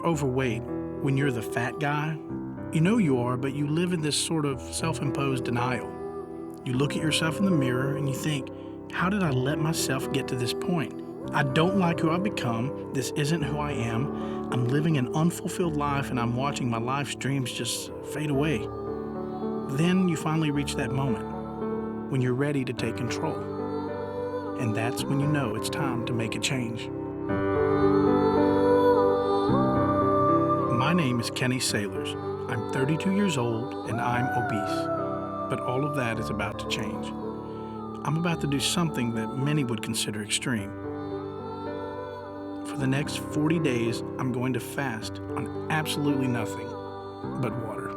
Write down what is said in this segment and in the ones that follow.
overweight, when you're the fat guy, you know you are, but you live in this sort of self-imposed denial. You look at yourself in the mirror and you think, how did I let myself get to this point? I don't like who I've become. This isn't who I am. I'm living an unfulfilled life and I'm watching my life streams just fade away. Then you finally reach that moment when you're ready to take control. And that's when you know it's time to make a change. My name is Kenny Sailors. I'm 32 years old and I'm obese. But all of that is about to change. I'm about to do something that many would consider extreme. For the next 40 days, I'm going to fast on absolutely nothing but water.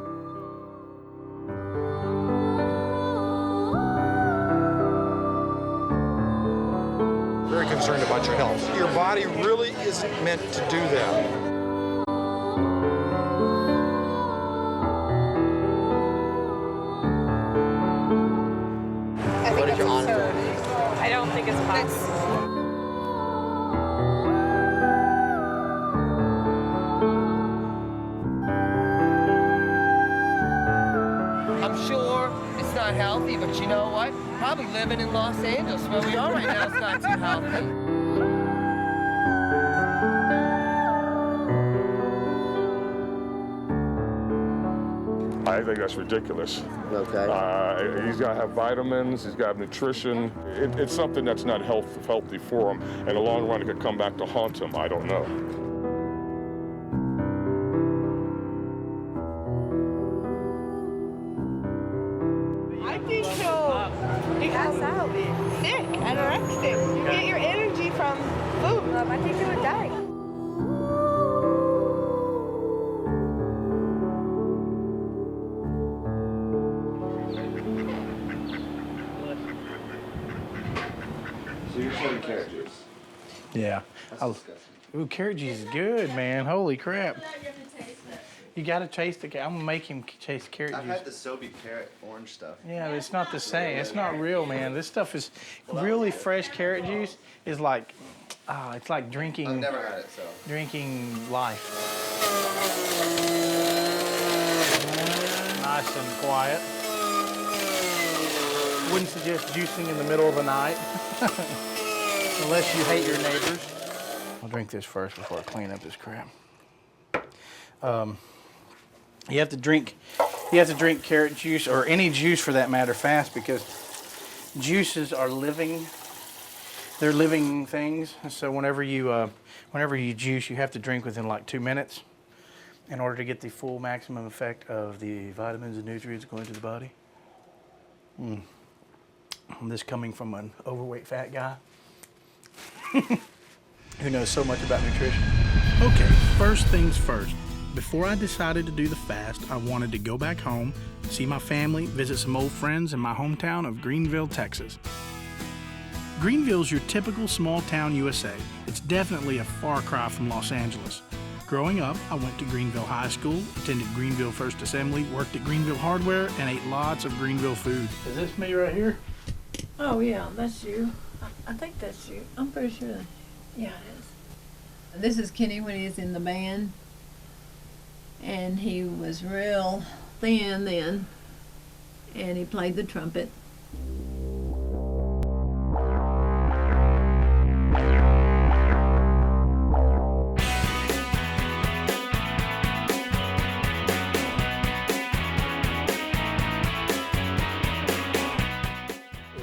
Very concerned about your health. Your body really isn't meant to do that. What is your honor? I don't think it's possible. I'm sure it's not healthy, but you know what? Probably living in Los Angeles, where we are right now, it's not too healthy. I think that's ridiculous. Okay. He's got to have vitamins, he's got to have nutrition. It's something that's not healthy for him. In the long run, it could come back to haunt him. I don't know. I think he'll pass out, sick, anorexic. You get your energy from food. I think he would die. So you're saying carrot juice? Yeah. Ooh, carrot juice is good, man. Holy crap. You gotta taste the carrot. I'm gonna make him taste carrot juice. I've had the Sobe carrot orange stuff. Yeah, but it's not the same. It's not real, man. This stuff is really fresh. Carrot juice is like, it's like drinking. I've never had it, so. Drinking life. Nice and quiet. Wouldn't suggest juicing in the middle of the night, unless you hate your neighbors. I'll drink this first before I clean up this crap. You have to drink carrot juice, or any juice for that matter, fast, because juices are living. They're living things. So whenever you juice, you have to drink within like 2 minutes in order to get the full maximum effect of the vitamins and nutrients going to the body. This coming from an overweight fat guy who knows so much about nutrition. Okay, first things first. Before I decided to do the fast, I wanted to go back home, see my family, visit some old friends in my hometown of Greenville, Texas. Greenville's your typical small town USA. It's definitely a far cry from Los Angeles. Growing up, I went to Greenville High School, attended Greenville First Assembly, worked at Greenville Hardware, and ate lots of Greenville food. Is this me right here? Oh, yeah, that's you. I think that's you. I'm pretty sure. Yeah, it is. This is Kenny when he's in the band. And he was real thin then. And he played the trumpet.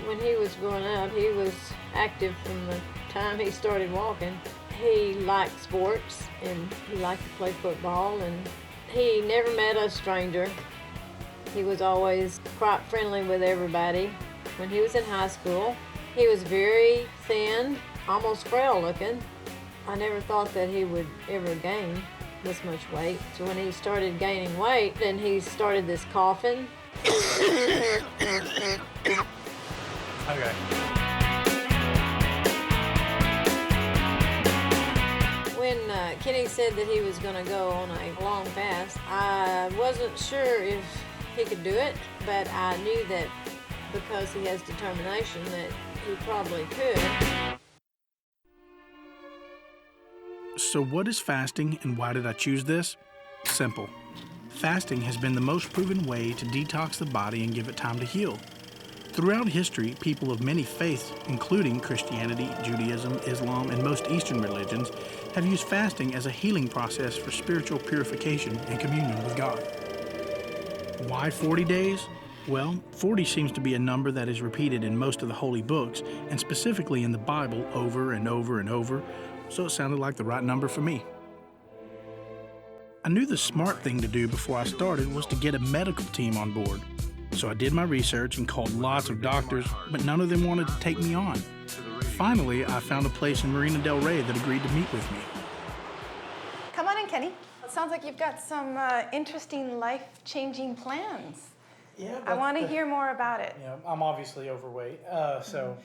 When he was growing up, he was active from the time he started walking. He liked sports and he liked to play football, and he never met a stranger. He was always quite friendly with everybody. When he was in high school, he was very thin, almost frail looking. I never thought that he would ever gain this much weight. So when he started gaining weight, then he started this coughing. Okay. When Kenny said that he was going to go on a long fast, I wasn't sure if he could do it, but I knew that because he has determination that he probably could. So what is fasting and why did I choose this? Simple. Fasting has been the most proven way to detox the body and give it time to heal. Throughout history, people of many faiths, including Christianity, Judaism, Islam, and most Eastern religions, have used fasting as a healing process for spiritual purification and communion with God. Why 40 days? Well, 40 seems to be a number that is repeated in most of the holy books, and specifically in the Bible over and over and over, so it sounded like the right number for me. I knew the smart thing to do before I started was to get a medical team on board. So I did my research and called lots of doctors, but none of them wanted to take me on. Finally, I found a place in Marina Del Rey that agreed to meet with me. Come on in, Kenny. It sounds like you've got some interesting, life-changing plans. Yeah, I want to hear more about it. You know, I'm obviously overweight, so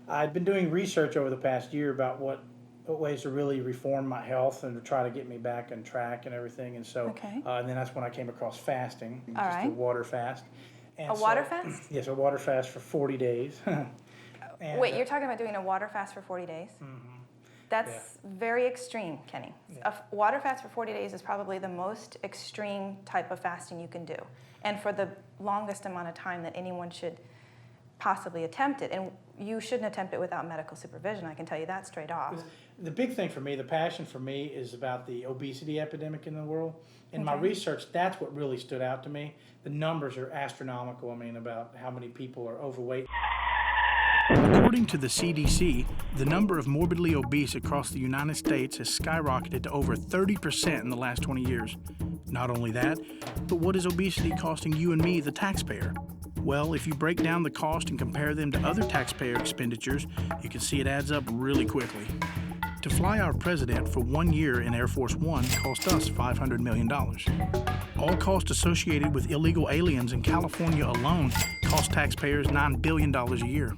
I'd been doing research over the past year about what ways to really reform my health and to try to get me back on track and everything. And so, and then that's when I came across fasting, just a water fast. And water fast? Yes, a water fast for 40 days. And, wait, you're talking about doing a water fast for 40 days? Mm-hmm. That's very extreme, Kenny. Yeah. A water fast for 40 days is probably the most extreme type of fasting you can do, and for the longest amount of time that anyone should possibly attempt it. And you shouldn't attempt it without medical supervision, I can tell you that straight off. The big thing for me, the passion for me, is about the obesity epidemic in the world. In my research, that's what really stood out to me. The numbers are astronomical, about how many people are overweight. According to the CDC, the number of morbidly obese across the United States has skyrocketed to over 30% in the last 20 years. Not only that, but what is obesity costing you and me, the taxpayer? Well, if you break down the cost and compare them to other taxpayer expenditures, you can see it adds up really quickly. To fly our president for 1 year in Air Force One cost us $500 million. All costs associated with illegal aliens in California alone cost taxpayers $9 billion a year.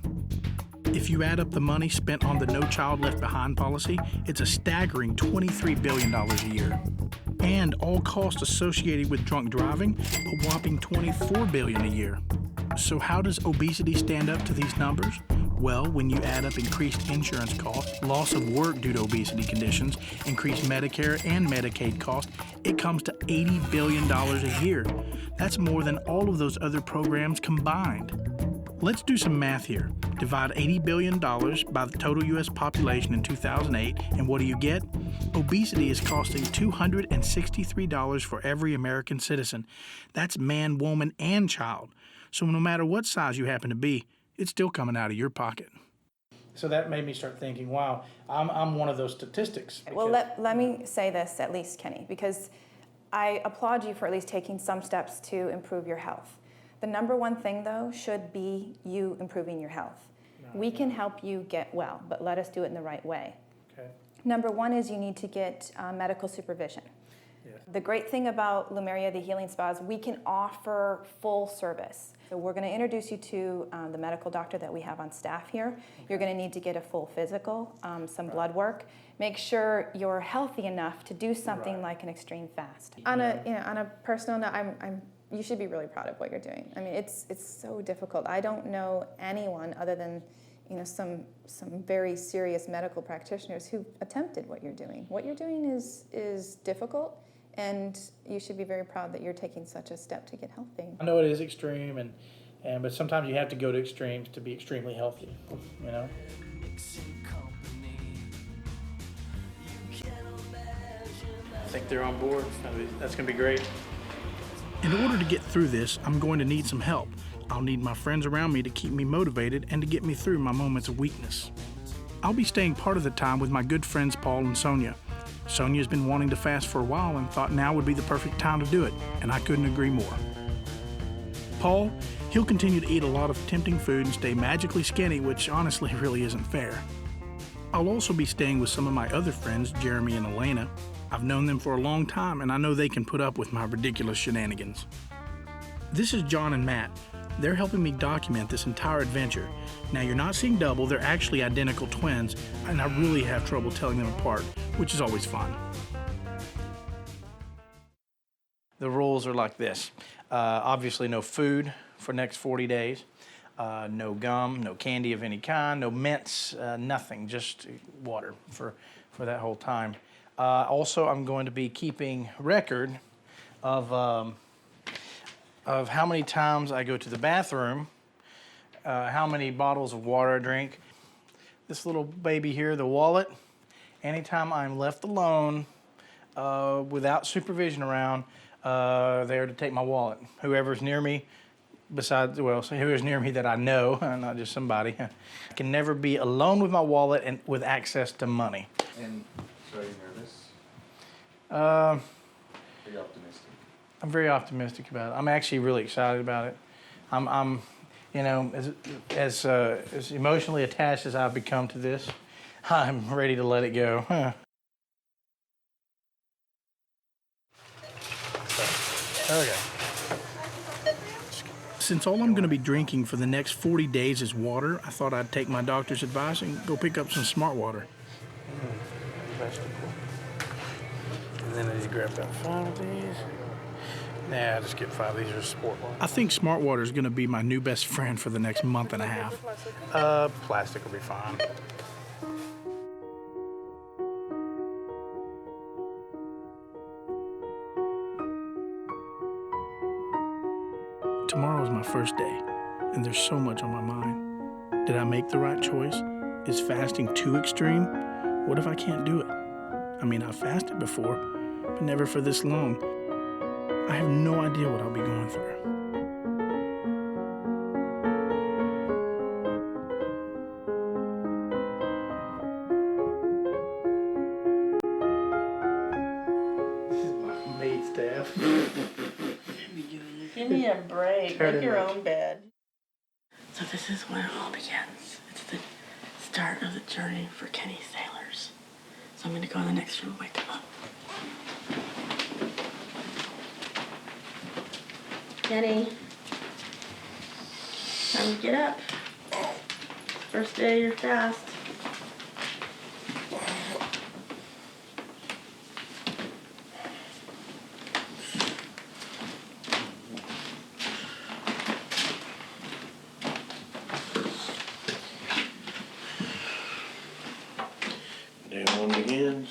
If you add up the money spent on the No Child Left Behind policy, it's a staggering $23 billion a year. And all costs associated with drunk driving, a whopping $24 billion a year. So how does obesity stand up to these numbers? Well, when you add up increased insurance costs, loss of work due to obesity conditions, increased Medicare and Medicaid costs, it comes to $80 billion a year. That's more than all of those other programs combined. Let's do some math here. Divide $80 billion by the total U.S. population in 2008, and what do you get? Obesity is costing $263 for every American citizen. That's man, woman, and child. So no matter what size you happen to be, it's still coming out of your pocket. So that made me start thinking, wow, I'm one of those statistics. Well, let me say this at least, Kenny, because I applaud you for at least taking some steps to improve your health. The number one thing, though, should be you improving your health. We can help you get well, but let us do it in the right way. Okay. Number one is you need to get medical supervision. Yeah. The great thing about Lumeria, the healing spa, is we can offer full service. So we're going to introduce you to the medical doctor that we have on staff here. Okay. You're going to need to get a full physical, some blood work. Make sure you're healthy enough to do something like an extreme fast. On a personal note, you should be really proud of what you're doing. It's so difficult. I don't know anyone other than some very serious medical practitioners who attempted what you're doing. What you're doing is difficult, and you should be very proud that you're taking such a step to get healthy. I know it is extreme, but sometimes you have to go to extremes to be extremely healthy. I think they're on board. That's going to be great. In order to get through this, I'm going to need some help. I'll need my friends around me to keep me motivated and to get me through my moments of weakness. I'll be staying part of the time with my good friends Paul and Sonia. Sonia's been wanting to fast for a while and thought now would be the perfect time to do it, and I couldn't agree more. Paul, he'll continue to eat a lot of tempting food and stay magically skinny, which honestly really isn't fair. I'll also be staying with some of my other friends, Jeremy and Elena. I've known them for a long time, and I know they can put up with my ridiculous shenanigans. This is John and Matt. They're helping me document this entire adventure. Now, you're not seeing double, they're actually identical twins, and I really have trouble telling them apart, which is always fun. The rules are like this. Obviously, no food for next 40 days. no gum, no candy of any kind, no mints, nothing, just water for that whole time. Also, I'm going to be keeping record of how many times I go to the bathroom, how many bottles of water I drink. This little baby here, the wallet, anytime I'm left alone without supervision around, there to take my wallet. Whoever's near me, whoever's near me that I know, not just somebody. I can never be alone with my wallet and with access to money. And so are you nervous? Uh, Are you optimistic? I'm very optimistic about it. I'm actually really excited about it. I'm you know, as emotionally attached as I've become to this, I'm ready to let it go. Okay. Since all I'm going to be drinking for the next 40 days is water, I thought I'd take my doctor's advice and go pick up some smart water. Vegetable. And then I just grab about 5 of these. Nah, I'll just get 5. These are sport water. I think smart water is going to be my new best friend for the next month and a half. Plastic will be fine. Tomorrow is my first day, and there's so much on my mind. Did I make the right choice? Is fasting too extreme? What if I can't do it? I mean, I've fasted before, but never for this long. I have no idea what I'll be going through. This is my maid staff. Give me a break. Make your own bed. So this is when it all begins. It's the start of the journey for Kenny Sailors. So I'm going to go in the next room and wake them up. Kenny, time to get up. First day of your fast. Day one begins.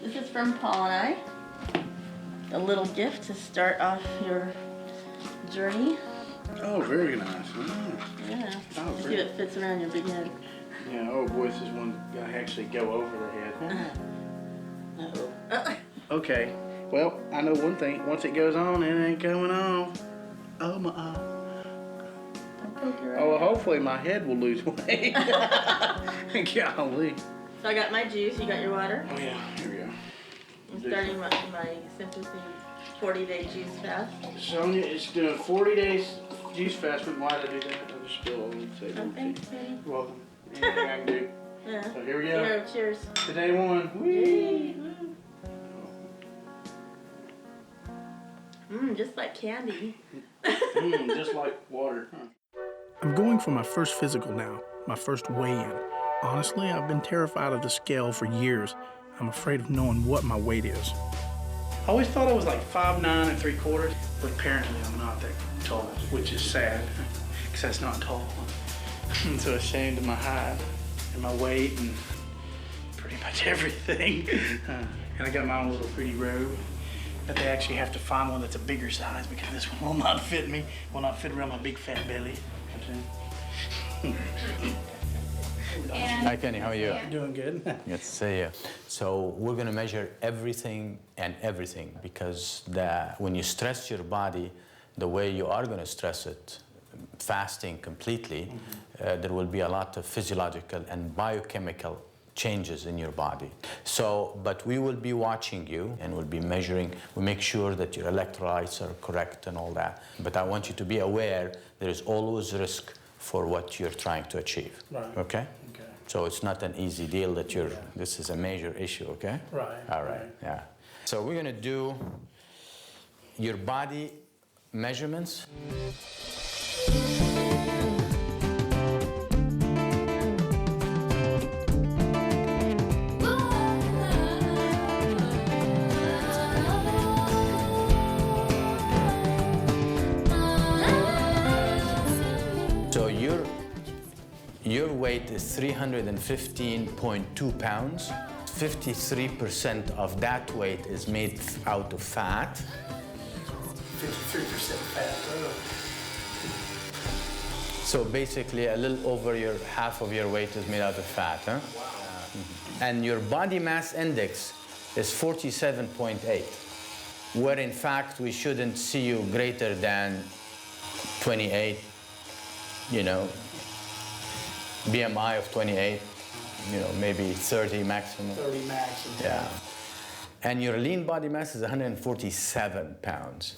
This is from Paul and I. A little gift to start off your journey. Oh, very nice. Yeah. Oh, See if great. it fits around your big head. Yeah, oh boy, this is one I actually go over the head. Uh-oh. Okay, well, I know one thing. Once it goes on, it ain't coming off. Oh, my Don't poke your eye. Oh, well, hopefully my head will lose weight. Golly. So I got my juice, you got your water. Oh, yeah, here we go. I'm starting my Sympathy 40-day juice fast. Sonia is doing 40 days juice fast. Why did I do that? I'll just spill all and say Thanks, Kenny. You're welcome. Anything I can do. Yeah. So here we go. Cheers. To day one. Whee! Just like candy. Just like water. I'm going for my first physical now, my first weigh-in. Honestly, I've been terrified of the scale for years. I'm afraid of knowing what my weight is. I always thought I was like 5'9"3/4, but apparently I'm not that tall, which is sad, because that's not tall. I'm so ashamed of my height and my weight and pretty much everything. And I got my own little pretty robe, but they actually have to find one that's a bigger size because this one will not fit me, will not fit around my big fat belly. Hi Kenny, how are you? Doing good. Good to see you. So we're going to measure everything and everything because when you stress your body the way you are going to stress it, fasting completely, there will be a lot of physiological and biochemical changes in your body. So, but we will be watching you and we'll be measuring, we make sure that your electrolytes are correct and all that. But I want you to be aware there is always risk for what you're trying to achieve. Right. Okay? Okay. So it's not an easy deal that you're, this is a major issue, okay? Right. All right, yeah. So we're gonna do your body measurements. So your weight is 315.2 pounds. 53% of that weight is made out of fat. 53% fat. So basically, a little over half of your weight is made out of fat, huh? Wow. And your body mass index is 47.8, where in fact we shouldn't see you greater than 28, you know, BMI of 28, you know, maybe 30 maximum. 30 maximum. Yeah. And your lean body mass is 147 pounds.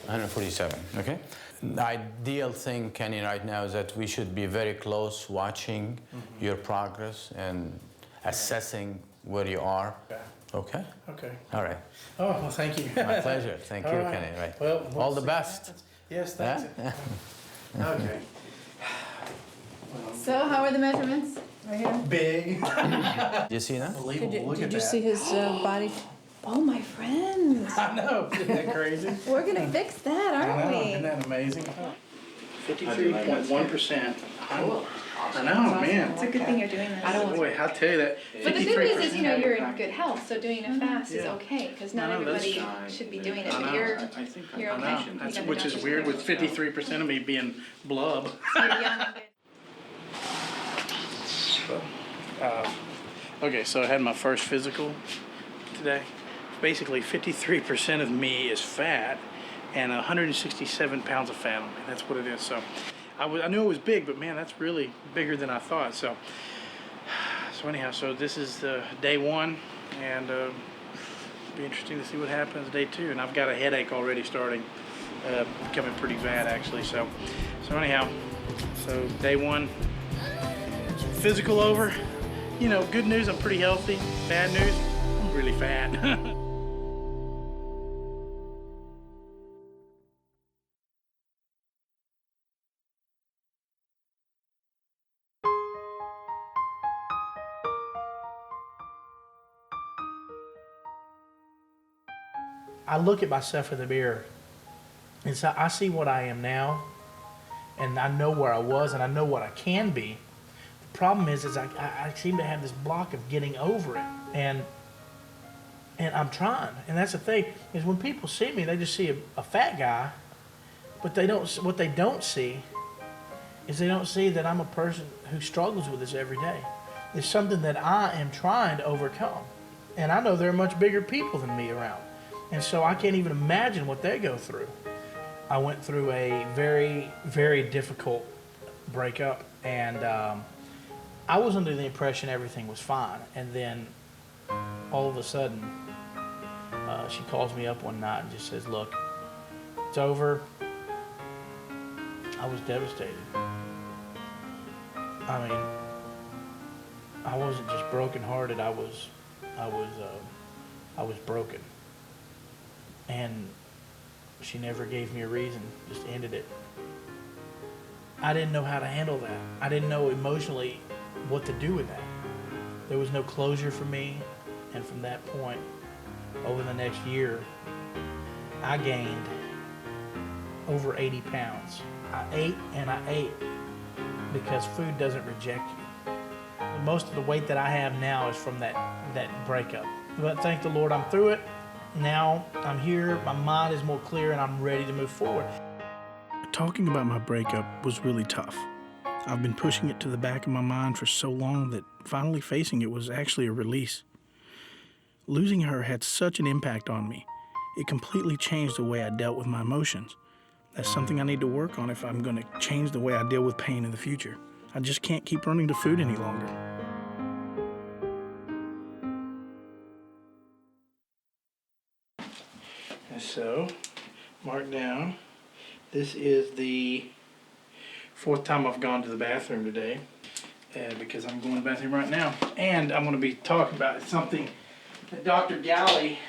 147, okay? The ideal thing, Kenny, right now is that we should be very close watching your progress and assessing where you are. Okay? Okay. All right. Oh, well, thank you. My pleasure. Thank you, right. Kenny. Right. Well, all the best. Yes, thanks. Okay. So how are the measurements? Right here. Big. You see that? Did you see his body? Oh, my friends. I know. Isn't that crazy? We're going to fix that, aren't we? Isn't that amazing? 53.1%. I know, man. It's a good thing you're doing this. Boy, I'll tell you that. But the good news is, you know, you're in good health, so doing a fast is okay, because not everybody should be doing it, but you're okay. You got the Which is doctor's weird with approval. 53% of me being blub. So you're young and good. Okay, so I had my first physical today. Basically, 53% of me is fat, and 167 pounds of fat on me. That's what it is. So, I knew it was big, but man, that's really bigger than I thought. So anyhow, so this is day one, and it'll be interesting to see what happens day two. And I've got a headache already starting, becoming pretty bad actually. So anyhow, so day one, physical over. You know, good news, I'm pretty healthy. Bad news, I'm really fat. I look at myself in the mirror, and so I see what I am now, and I know where I was, and I know what I can be. The problem is I seem to have this block of getting over it, and I'm trying. And that's the thing, is when people see me, they just see a fat guy, but what they don't see is they don't see that I'm a person who struggles with this every day. It's something that I am trying to overcome, and I know there are much bigger people than me around. And so I can't even imagine what they go through. I went through a very, very difficult breakup, and I was under the impression everything was fine. And then all of a sudden, she calls me up one night and just says, "Look, it's over." I was devastated. I mean, I wasn't just brokenhearted. I was broken. And she never gave me a reason, just ended it. I didn't know how to handle that. I didn't know emotionally what to do with that. There was no closure for me, and from that point, over the next year, I gained over 80 pounds. I ate and I ate because food doesn't reject you. Most of the weight that I have now is from that breakup. But thank the Lord, I'm through it. Now I'm here, my mind is more clear, and I'm ready to move forward. Talking about my breakup was really tough. I've been pushing it to the back of my mind for so long that finally facing it was actually a release. Losing her had such an impact on me. It completely changed the way I dealt with my emotions. That's something I need to work on if I'm going to change the way I deal with pain in the future. I just can't keep running to food any longer. So, mark down, this is the 4th time I've gone to the bathroom today, because I'm going to the bathroom right now. And I'm going to be talking about something that Dr. Galley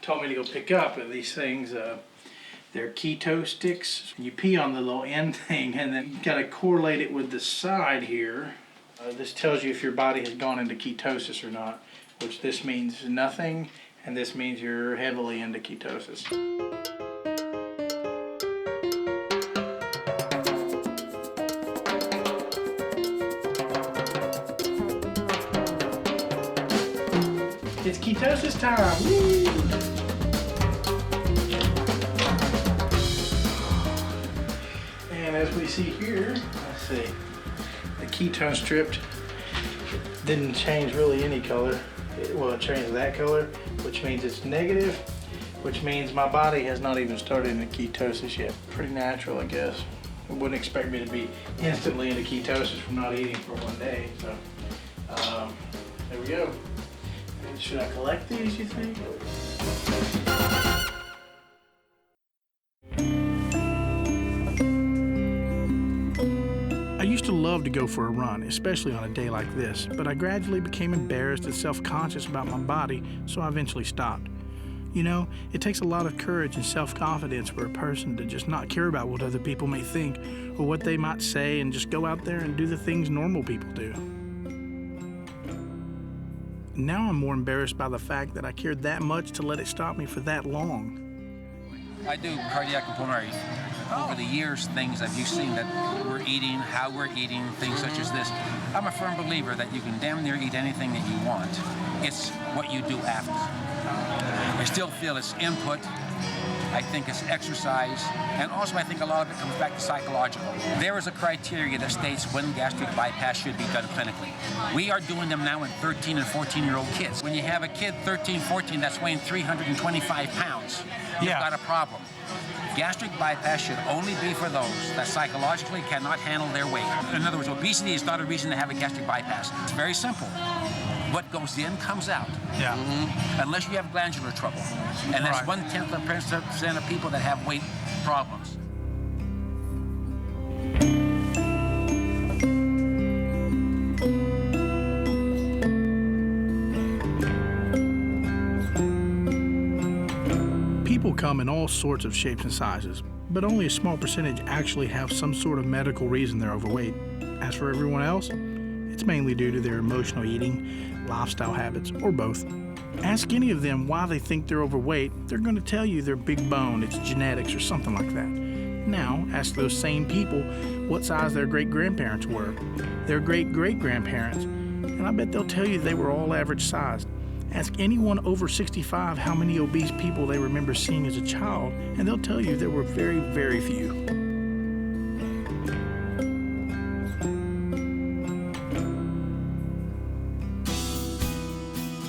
told me to go pick up. These things, they're keto sticks. You pee on the little end thing, and then you got to correlate it with the side here. This tells you if your body has gone into ketosis or not, which this means nothing. And this means you're heavily into ketosis. It's ketosis time. Woo! And as we see here, let's see, the ketone strip didn't change really any color. It changed that color, which means it's negative, which means my body has not even started into ketosis yet. Pretty natural, I guess. I wouldn't expect me to be instantly into ketosis from not eating for one day. So, there we go. Should I collect these, you think? I used to love to go for a run, especially on a day like this, but I gradually became embarrassed and self-conscious about my body, so I eventually stopped. You know, it takes a lot of courage and self-confidence for a person to just not care about what other people may think or what they might say and just go out there and do the things normal people do. Now I'm more embarrassed by the fact that I cared that much to let it stop me for that long. I do cardiac and pulmonary. Over the years, things that you've seen that we're eating, how we're eating, things such as this. I'm a firm believer that you can damn near eat anything that you want. It's what you do after. I still feel it's input. I think it's exercise. And also I think a lot of it comes back to psychological. There is a criteria that states when gastric bypass should be done clinically. We are doing them now in 13 and 14-year-old kids. When you have a kid, 13, 14, that's weighing 325 pounds, you've got a problem. Gastric bypass should only be for those that psychologically cannot handle their weight. In other words, obesity is not a reason to have a gastric bypass. It's very simple. What goes in comes out. Yeah. Unless you have glandular trouble. And that's 1/10% of people that have weight problems. People come in all sorts of shapes and sizes, but only a small percentage actually have some sort of medical reason they're overweight. As for everyone else, it's mainly due to their emotional eating, lifestyle habits, or both. Ask any of them why they think they're overweight, they're going to tell you they're big bone, it's genetics, or something like that. Now, ask those same people what size their great-grandparents were, their great-great-grandparents, and I bet they'll tell you they were all average sized. Ask anyone over 65 how many obese people they remember seeing as a child, and they'll tell you there were very, very few.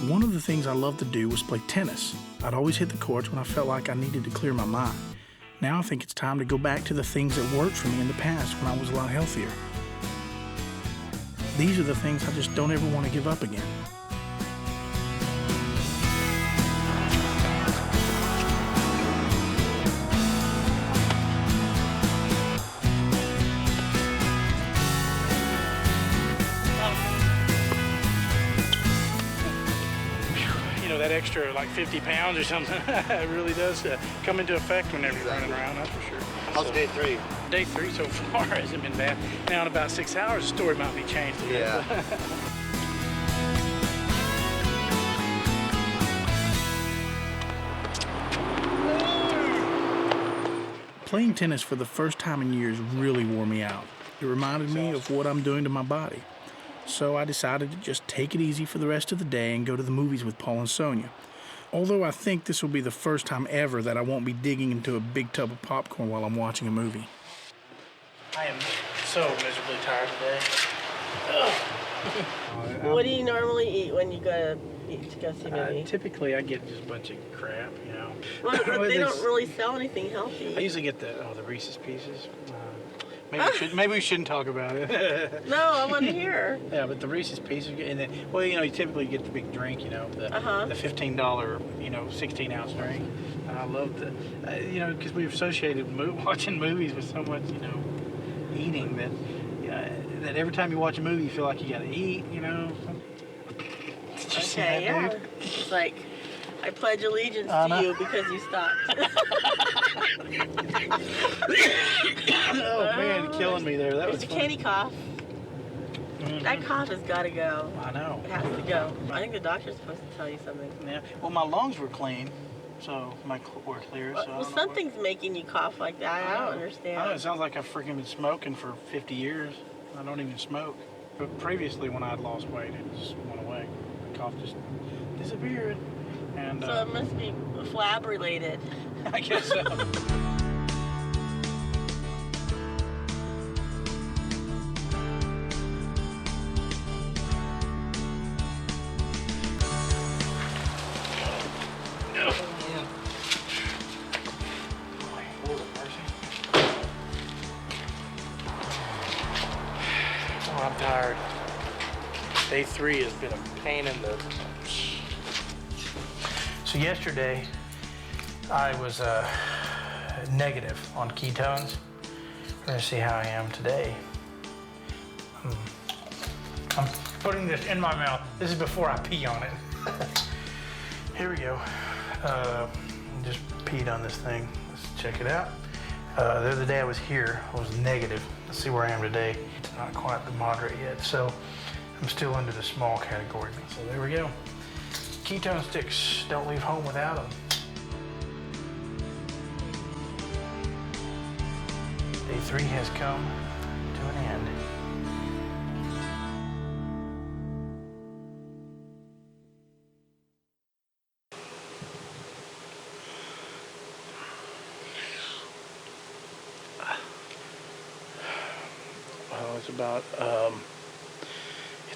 One of the things I loved to do was play tennis. I'd always hit the courts when I felt like I needed to clear my mind. Now I think it's time to go back to the things that worked for me in the past when I was a lot healthier. These are the things I just don't ever want to give up again. That extra like 50 pounds or something, it really does come into effect whenever you're running around, that's for sure. How's day 3? Day 3 so far hasn't been bad. Now in about 6 hours, the story might be changed a bit. Yeah. Playing tennis for the first time in years really wore me out. It reminded me of what I'm doing to my body. So I decided to just take it easy for the rest of the day and go to the movies with Paul and Sonia. Although I think this will be the first time ever that I won't be digging into a big tub of popcorn while I'm watching a movie. I am so miserably tired today. What do you normally eat when you go see a movie? Typically I get just a bunch of crap, you know. Well, they don't really sell anything healthy. I usually get the Reese's Pieces. Maybe we shouldn't talk about it. No, I want to hear. Yeah, but the Reese's Pieces, and then, well, you know, you typically get the big drink, you know, the $15, you know, 16-ounce drink. I love the, you know, because we've associated watching movies with so much, you know, eating that every time you watch a movie, you feel like you got to eat, you know. Did you see that, dude? It's like, I pledge allegiance to you because you stopped. Oh man, killing me there. That was a candy cough. That cough has got to go. I know. It has to go. I think the doctor's supposed to tell you something. Yeah. Well, my lungs were clean, so were clear. So well, something's making you cough like that. I don't understand. I know, it sounds like I've freaking been smoking for 50 years. I don't even smoke. But previously, when I'd lost weight, it just went away. The cough just disappeared. And So it must be flab related. I guess so. Oh, I'm tired. Day 3 has been a pain in the... So yesterday, I was negative on ketones. We're gonna see how I am today. I'm putting this in my mouth. This is before I pee on it. Here we go. Just peed on this thing. Let's check it out. The other day I was here, I was negative. Let's see where I am today. It's not quite the moderate yet, so I'm still under the small category. So there we go. Ketone sticks, don't leave home without them. Day 3 has come to an end. Well, it's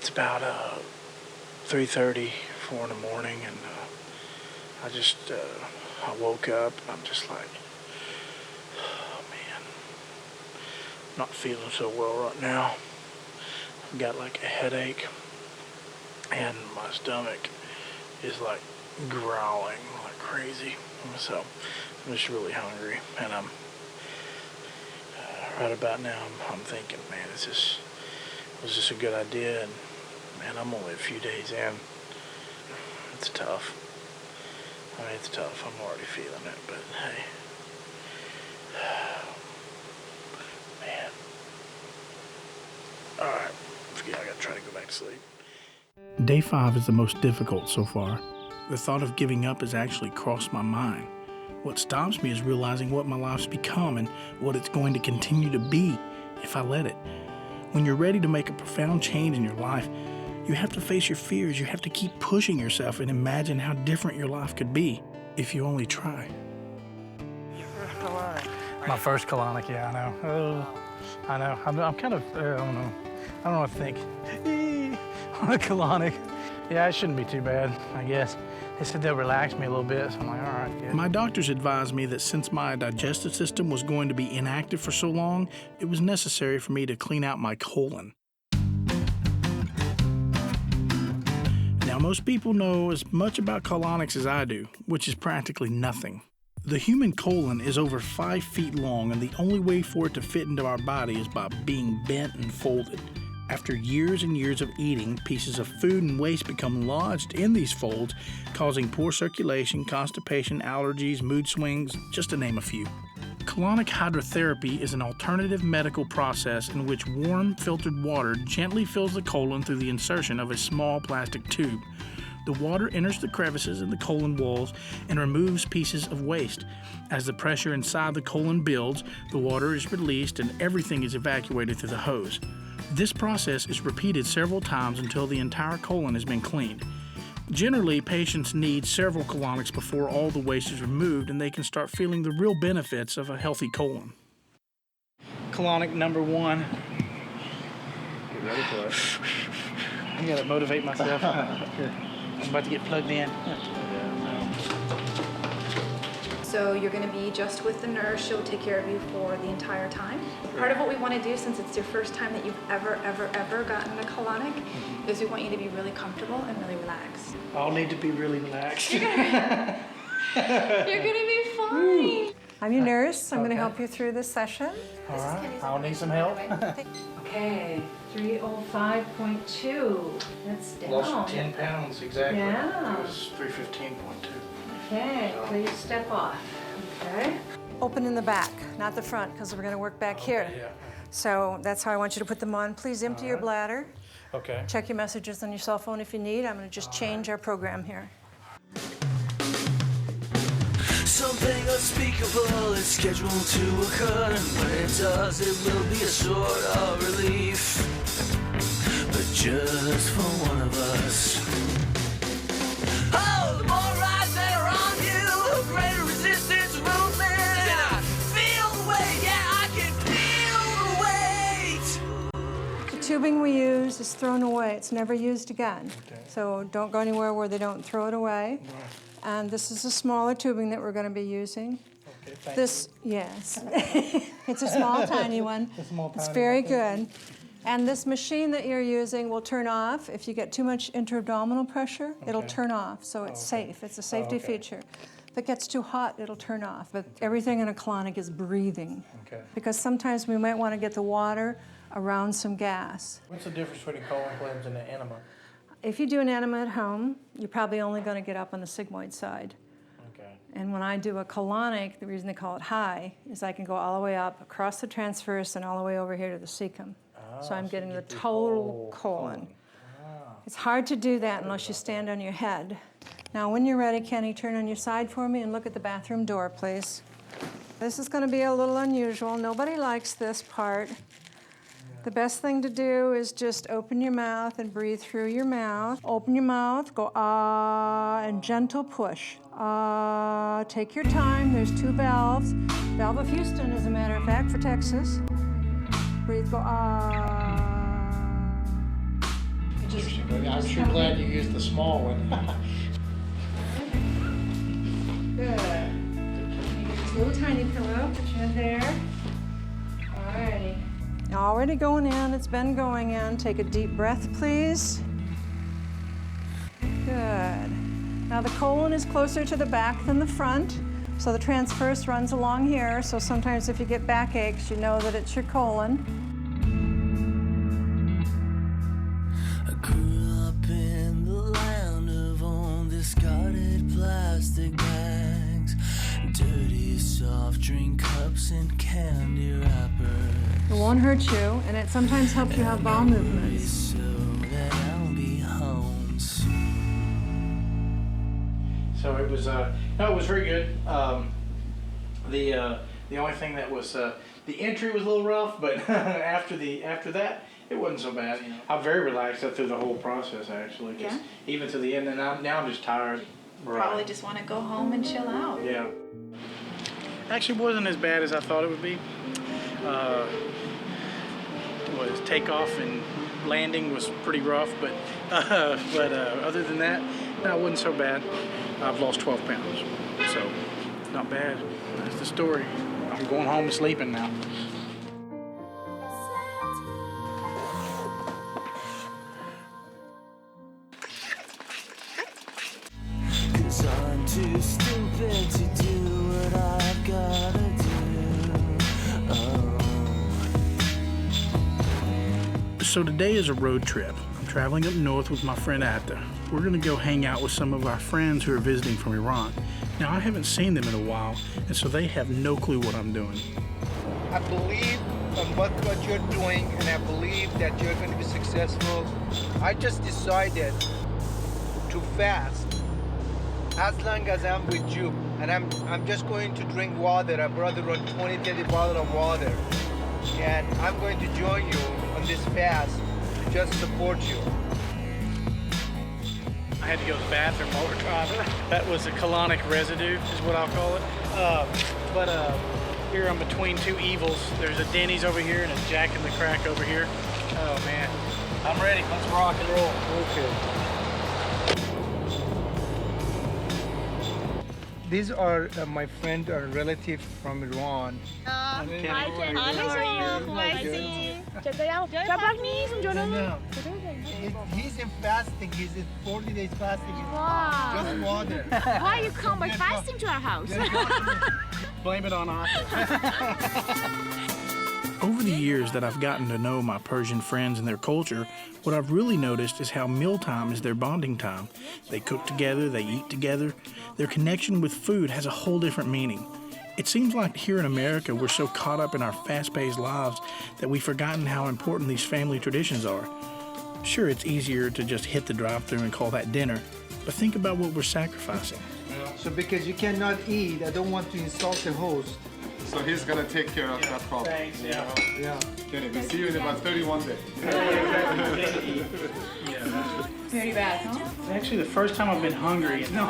about 3:30, 4 in the morning, and I woke up and I'm just like, oh man, I'm not feeling so well right now. I've got like a headache and my stomach is like growling like crazy. So I'm just really hungry, and I'm right about now I'm thinking, man, was this a good idea? And man, I'm only a few days in. It's tough. I mean, it's tough. I'm already feeling it, but hey. Man. Alright. I gotta try to go back to sleep. Day 5 is the most difficult so far. The thought of giving up has actually crossed my mind. What stops me is realizing what my life's become and what it's going to continue to be if I let it. When you're ready to make a profound change in your life, you have to face your fears. You have to keep pushing yourself and imagine how different your life could be if you only try. Your first colonic. My first colonic, yeah, I know. Oh, I know. I'm kind of, I don't know. I don't know what to think. On a colonic. Yeah, it shouldn't be too bad, I guess. They said they'll relax me a little bit, so I'm like, all right. Yeah. My doctors advised me that since my digestive system was going to be inactive for so long, it was necessary for me to clean out my colon. Now, most people know as much about colonics as I do, which is practically nothing. The human colon is over 5 feet long, and the only way for it to fit into our body is by being bent and folded. After years and years of eating, pieces of food and waste become lodged in these folds, causing poor circulation, constipation, allergies, mood swings, just to name a few. Colonic hydrotherapy is an alternative medical process in which warm, filtered water gently fills the colon through the insertion of a small plastic tube. The water enters the crevices in the colon walls and removes pieces of waste. As the pressure inside the colon builds, the water is released and everything is evacuated through the hose. This process is repeated several times until the entire colon has been cleaned. Generally, patients need several colonics before all the waste is removed and they can start feeling the real benefits of a healthy colon. Colonic number 1. Get ready for it. I gotta motivate myself. I'm about to get plugged in. So you're going to be just with the nurse. She'll take care of you for the entire time. Part of what we want to do, since it's your first time that you've ever gotten a colonic, is we want you to be really comfortable and really relaxed. I'll need to be really relaxed. You're gonna be fine. I'm your nurse. I'm going to help you through this session. All right. I'll need some help. Okay, 305.2. That's down. Lost 10 pounds exactly. Yeah. It was 315.2. Okay, please step off. Okay. Open in the back, not the front, because we're going to work back here. Yeah. So that's how I want you to put them on. Please empty your bladder. Okay. Check your messages on your cell phone if you need. I'm going to just change our program here. Something unspeakable is scheduled to occur, and when it does, it will be a sort of relief. But just for one of us. tubing we use is thrown away. It's never used again. Okay. So don't go anywhere where they don't throw it away. Right. And this is a smaller tubing that we're going to be using. Okay, thank you. Yes. It's a small, tiny one. It's very good. And this machine that you're using will turn off. If you get too much intra-abdominal pressure, it'll turn off. So it's safe. It's a safety feature. If it gets too hot, it'll turn off. But everything in a colonic is breathing. Okay. Because sometimes we might want to get the water around some gas. What's the difference between a colon cleanse and an enema? If you do an enema at home, you're probably only going to get up on the sigmoid side. Okay. And when I do a colonic, the reason they call it high is I can go all the way up across the transverse and all the way over here to the cecum. So I'm getting the total colon. It's hard to do that unless you stand on your head. Now, when you're ready, Kenny, turn on your side for me and look at the bathroom door, please. This is going to be a little unusual. Nobody likes this part. The best thing to do is just open your mouth and breathe through your mouth. Open your mouth, go ah, and gentle push. Ah, take your time. There's 2 valves. Valve of Houston, as a matter of fact, for Texas. Breathe, go ah. I'm sure glad you used the small one. Good. This little tiny pillow, put your head there. Alrighty. Already going in, it's been going in. Take a deep breath, please. Good. Now the colon is closer to the back than the front, so the transverse runs along here, so sometimes if you get backaches, you know that it's your colon. I grew up in the land of undiscarded plastic bags, dirty soft drink cups and candy wrappers. It won't hurt you, and it sometimes helps you have bowel movements. So that I'll be home soon. So it was, no, it was very good. The only thing that was, the entry was a little rough, but after that, it wasn't so bad. I'm very relaxed through the whole process, actually. Yeah. Even to the end, and now I'm just tired. Probably just want to go home and chill out. Yeah. Actually, wasn't as bad as I thought it would be. Was takeoff and landing was pretty rough, but other than that, no, it wasn't so bad. I've lost 12 pounds, so not bad. That's the story. I'm going home and sleeping now. Cause I'm too stupid to do what I've gotta do. So today is a road trip. I'm traveling up north with my friend Atta. We're gonna go hang out with some of our friends who are visiting from Iran. Now, I haven't seen them in a while, and so they have no clue what I'm doing. I believe on what you're doing, and I believe that you're going to be successful. I just decided to fast as long as I'm with you, and I'm just going to drink water. I brought around 20-30 bottles of water, and I'm going to join you on this fast to just support you. I had to go to the bathroom while we're driving. That was a colonic residue, is what I'll call it. But here I'm between 2 evils. There's a Denny's over here and a Jack in the Crack over here. Oh man, I'm ready. Let's rock and roll. Okay. These are my friend or relative from Iran. Hi, Kenny. He's in fasting. He's in 40 days fasting. Wow. Just water. Why you come by fasting to our house? Blame it on Atta. Over the years that I've gotten to know my Persian friends and their culture, what I've really noticed is how mealtime is their bonding time. They cook together, they eat together. Their connection with food has a whole different meaning. It seems like here in America, we're so caught up in our fast-paced lives that we've forgotten how important these family traditions are. Sure, it's easier to just hit the drive-thru and call that dinner, but think about what we're sacrificing. So because you cannot eat, I don't want to insult the host. So he's gonna take care of that problem. Thanks, yeah. Yeah. Kenny, we'll see you in about 31 days. Very bad, huh? It's actually the first time I've been hungry. No.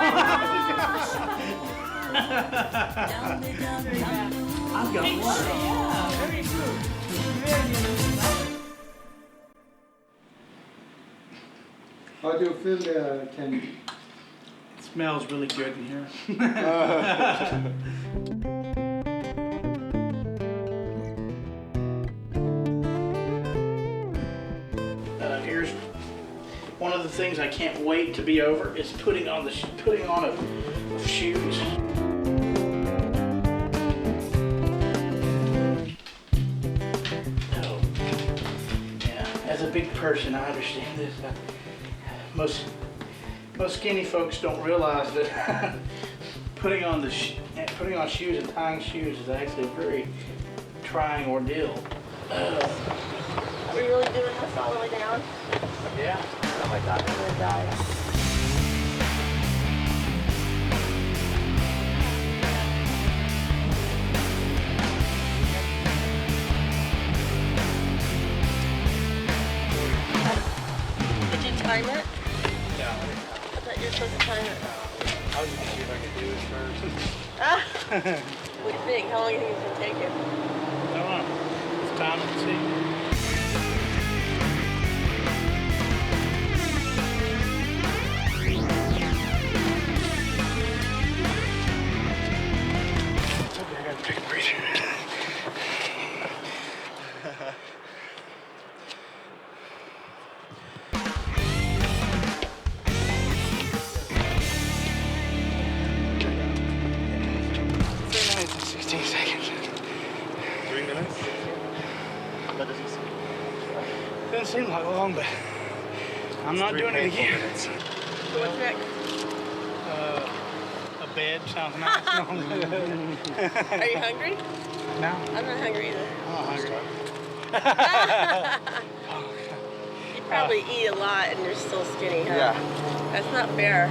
I've got water. Yeah, very good. How do you feel there, Kenny? It smells really good in here. Here's one of the things I can't wait to be over is putting on of shoes. Oh, yeah. As a big person, I understand this. Most skinny folks don't realize that putting on shoes and tying shoes is actually a very trying ordeal. Are we really doing this all the way down? Yeah. Oh my God, I'm gonna die. Did you time it? No. I thought you were supposed to time it. I was gonna see if I could do it first. What do you think? How long do you think it's gonna take it? I don't know. It's time to see. It's okay, I gotta take a breather. Doesn't seem like long, but I'm not doing it again. What's next? A bed sounds nice. Are you hungry? No. I'm not hungry either. I'm not hungry. You probably eat a lot and you're still skinny, huh? Yeah. That's not fair.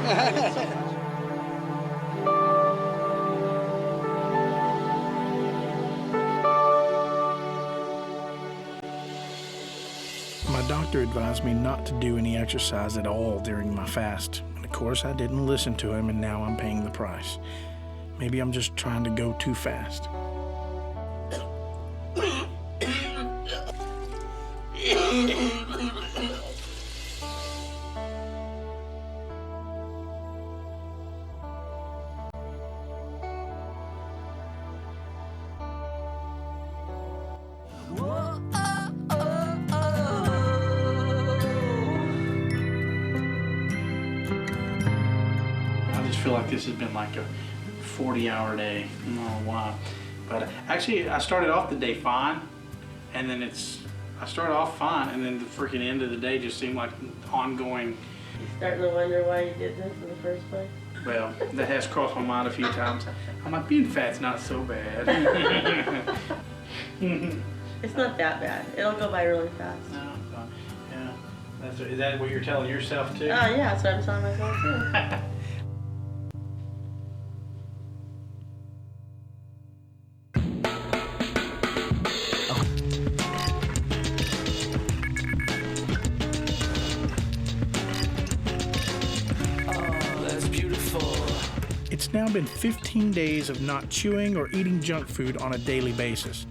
My doctor advised me not to do any exercise at all during my fast. And of course, I didn't listen to him, and now I'm paying the price. Maybe I'm just trying to go too fast. I just feel like this has been like a 40-hour day. I don't know why. But actually, I started off the day fine, and then I started off fine, and then the freaking end of the day just seemed like ongoing. You starting to wonder why you did this in the first place? Well, that has crossed my mind a few times. I'm like, being fat's not so bad. It's not that bad. It'll go by really fast. No, yeah. Is that what you're telling yourself too? Oh, yeah, that's what I'm telling myself too. It's now been 15 days of not chewing or eating junk food on a daily basis.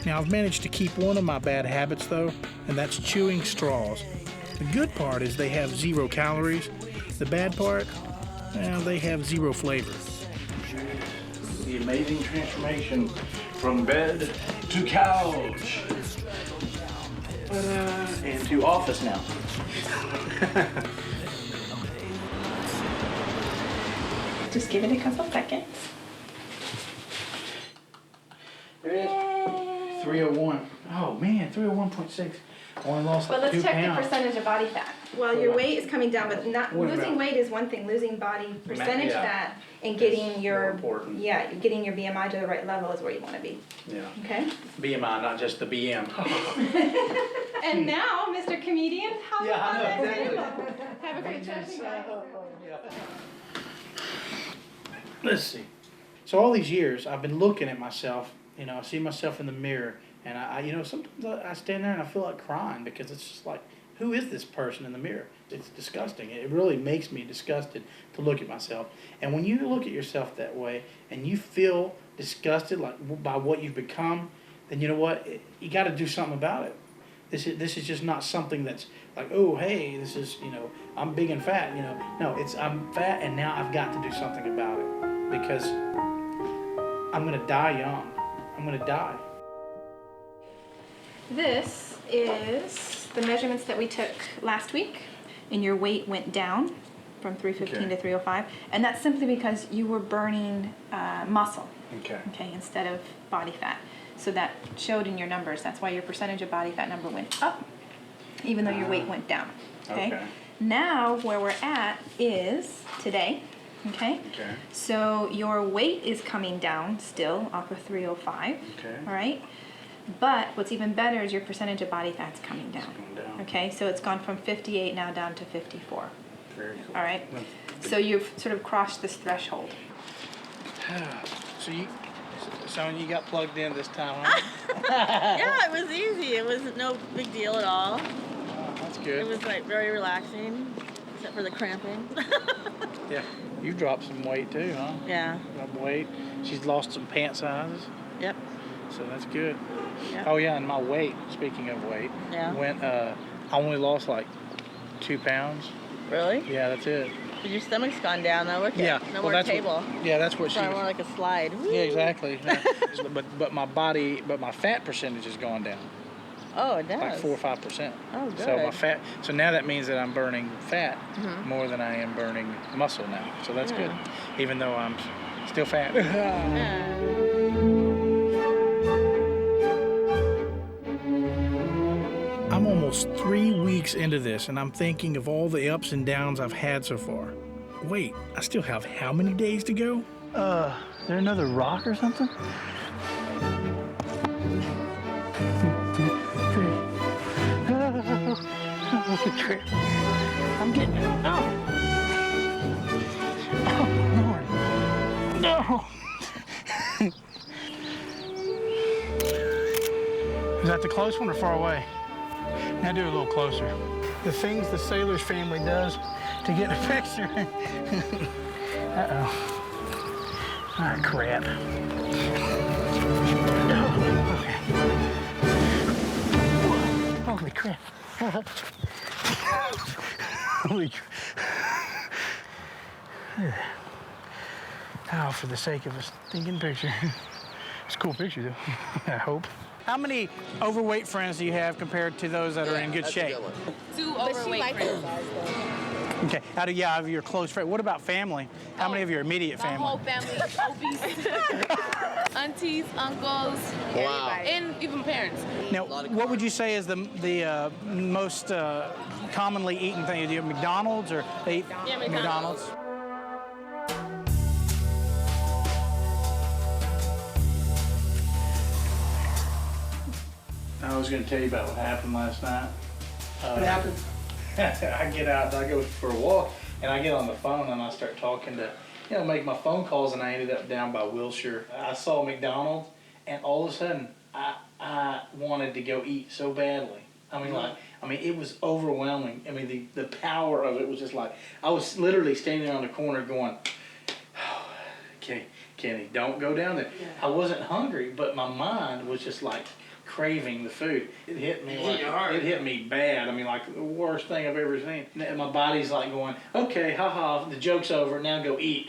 Now I've managed to keep one of my bad habits though, and that's chewing straws. The good part is they have 0 calories. The bad part, well, they have 0 flavor. The amazing transformation from bed to couch. And to office now. Just give it a couple seconds. There it is. 301. Oh man, 301.6. Only lost Well, let's 2 check pounds. the percentage of body fat. Well, your weight is coming down, but not What losing about- weight is one thing. Losing body percentage yeah. fat and getting your important. getting your BMI to the right level is where you want to be. Yeah. Okay. BMI, not just the BM. And now, Mr. Comedian, how Yeah, I about know, that? exactly. Have a great session, guys. Let's see. So all these years, I've been looking at myself. You know, I see myself in the mirror, and I sometimes I stand there and I feel like crying because it's just like, who is this person in the mirror? It's disgusting. It really makes me disgusted to look at myself. And when you look at yourself that way and you feel disgusted like by what you've become, then you know what? You got to do something about it. This is just not something that's like, oh, hey, this is, you know, I'm big and fat, you know. No, it's I'm fat and now I've got to do something about it because I'm going to die young. I'm going to die. This is the measurements that we took last week, and your weight went down from 315 to 305, and that's simply because you were burning muscle, okay, instead of body fat. So that showed in your numbers. That's why your percentage of body fat number went up, even though your weight went down. Okay. Now where we're at is today. Okay. So your weight is coming down still off of 305. All right. But what's even better is your percentage of body fat's coming down. Okay. So it's gone from 58 now down to 54. Very cool. All right. So you've sort of crossed this threshold. So Sonia, you got plugged in this time, huh? Yeah, it was easy. It was no big deal at all. That's good. It was like very relaxing, except for the cramping. Yeah. You dropped some weight too, huh? Yeah. Dropped weight. She's lost some pant sizes. Yep. So that's good. Yep. Oh yeah, and my weight, speaking of weight, went I only lost like 2 pounds. Really? Yeah, that's it. But your stomach's gone down though. Look Yeah. at no more table. That's what it's she was. more like a slide. Woo. Yeah, exactly. but my fat percentage has gone down. Oh, it does. Like 4 or 5%. Oh, good. So my fat. So now that means that I'm burning fat more than I am burning muscle now. So that's good, even though I'm still fat. I'm almost 3 weeks into this, and I'm thinking of all the ups and downs I've had so far. Wait, I still have how many days to go? Is there another rock or something? I'm getting it. Oh, Lord. No. Is that the close one or far away? Now do it a little closer. The things the Sailor's family does to get a picture. Uh-oh. Ah, crap. Oh, okay. Holy crap. Holy crap. Oh, for the sake of a stinking picture. It's a cool picture, though, I hope. How many overweight friends do you have compared to those that are in good shape? 2 overweight friends. Okay, out of your close friends. What about family? How many of your immediate family? My whole family is obese. Aunties, uncles, everybody. And even parents. Now, what would you say is the most commonly eaten thing? Do you have McDonald's or they eat McDonald's? I was going to tell you about what happened last night. What happened? I get out, I go for a walk, and I get on the phone and I start talking to, make my phone calls, and I ended up down by Wilshire. I saw McDonald's, and all of a sudden, I wanted to go eat so badly. It was overwhelming. The power of it was just like, I was literally standing on the corner going, oh, okay, Kenny, don't go down there. Yeah. I wasn't hungry, but my mind was just like, craving the food. It hit me it hit me bad. Like the worst thing I've ever seen. And my body's like going, okay, haha, the joke's over. Now go eat.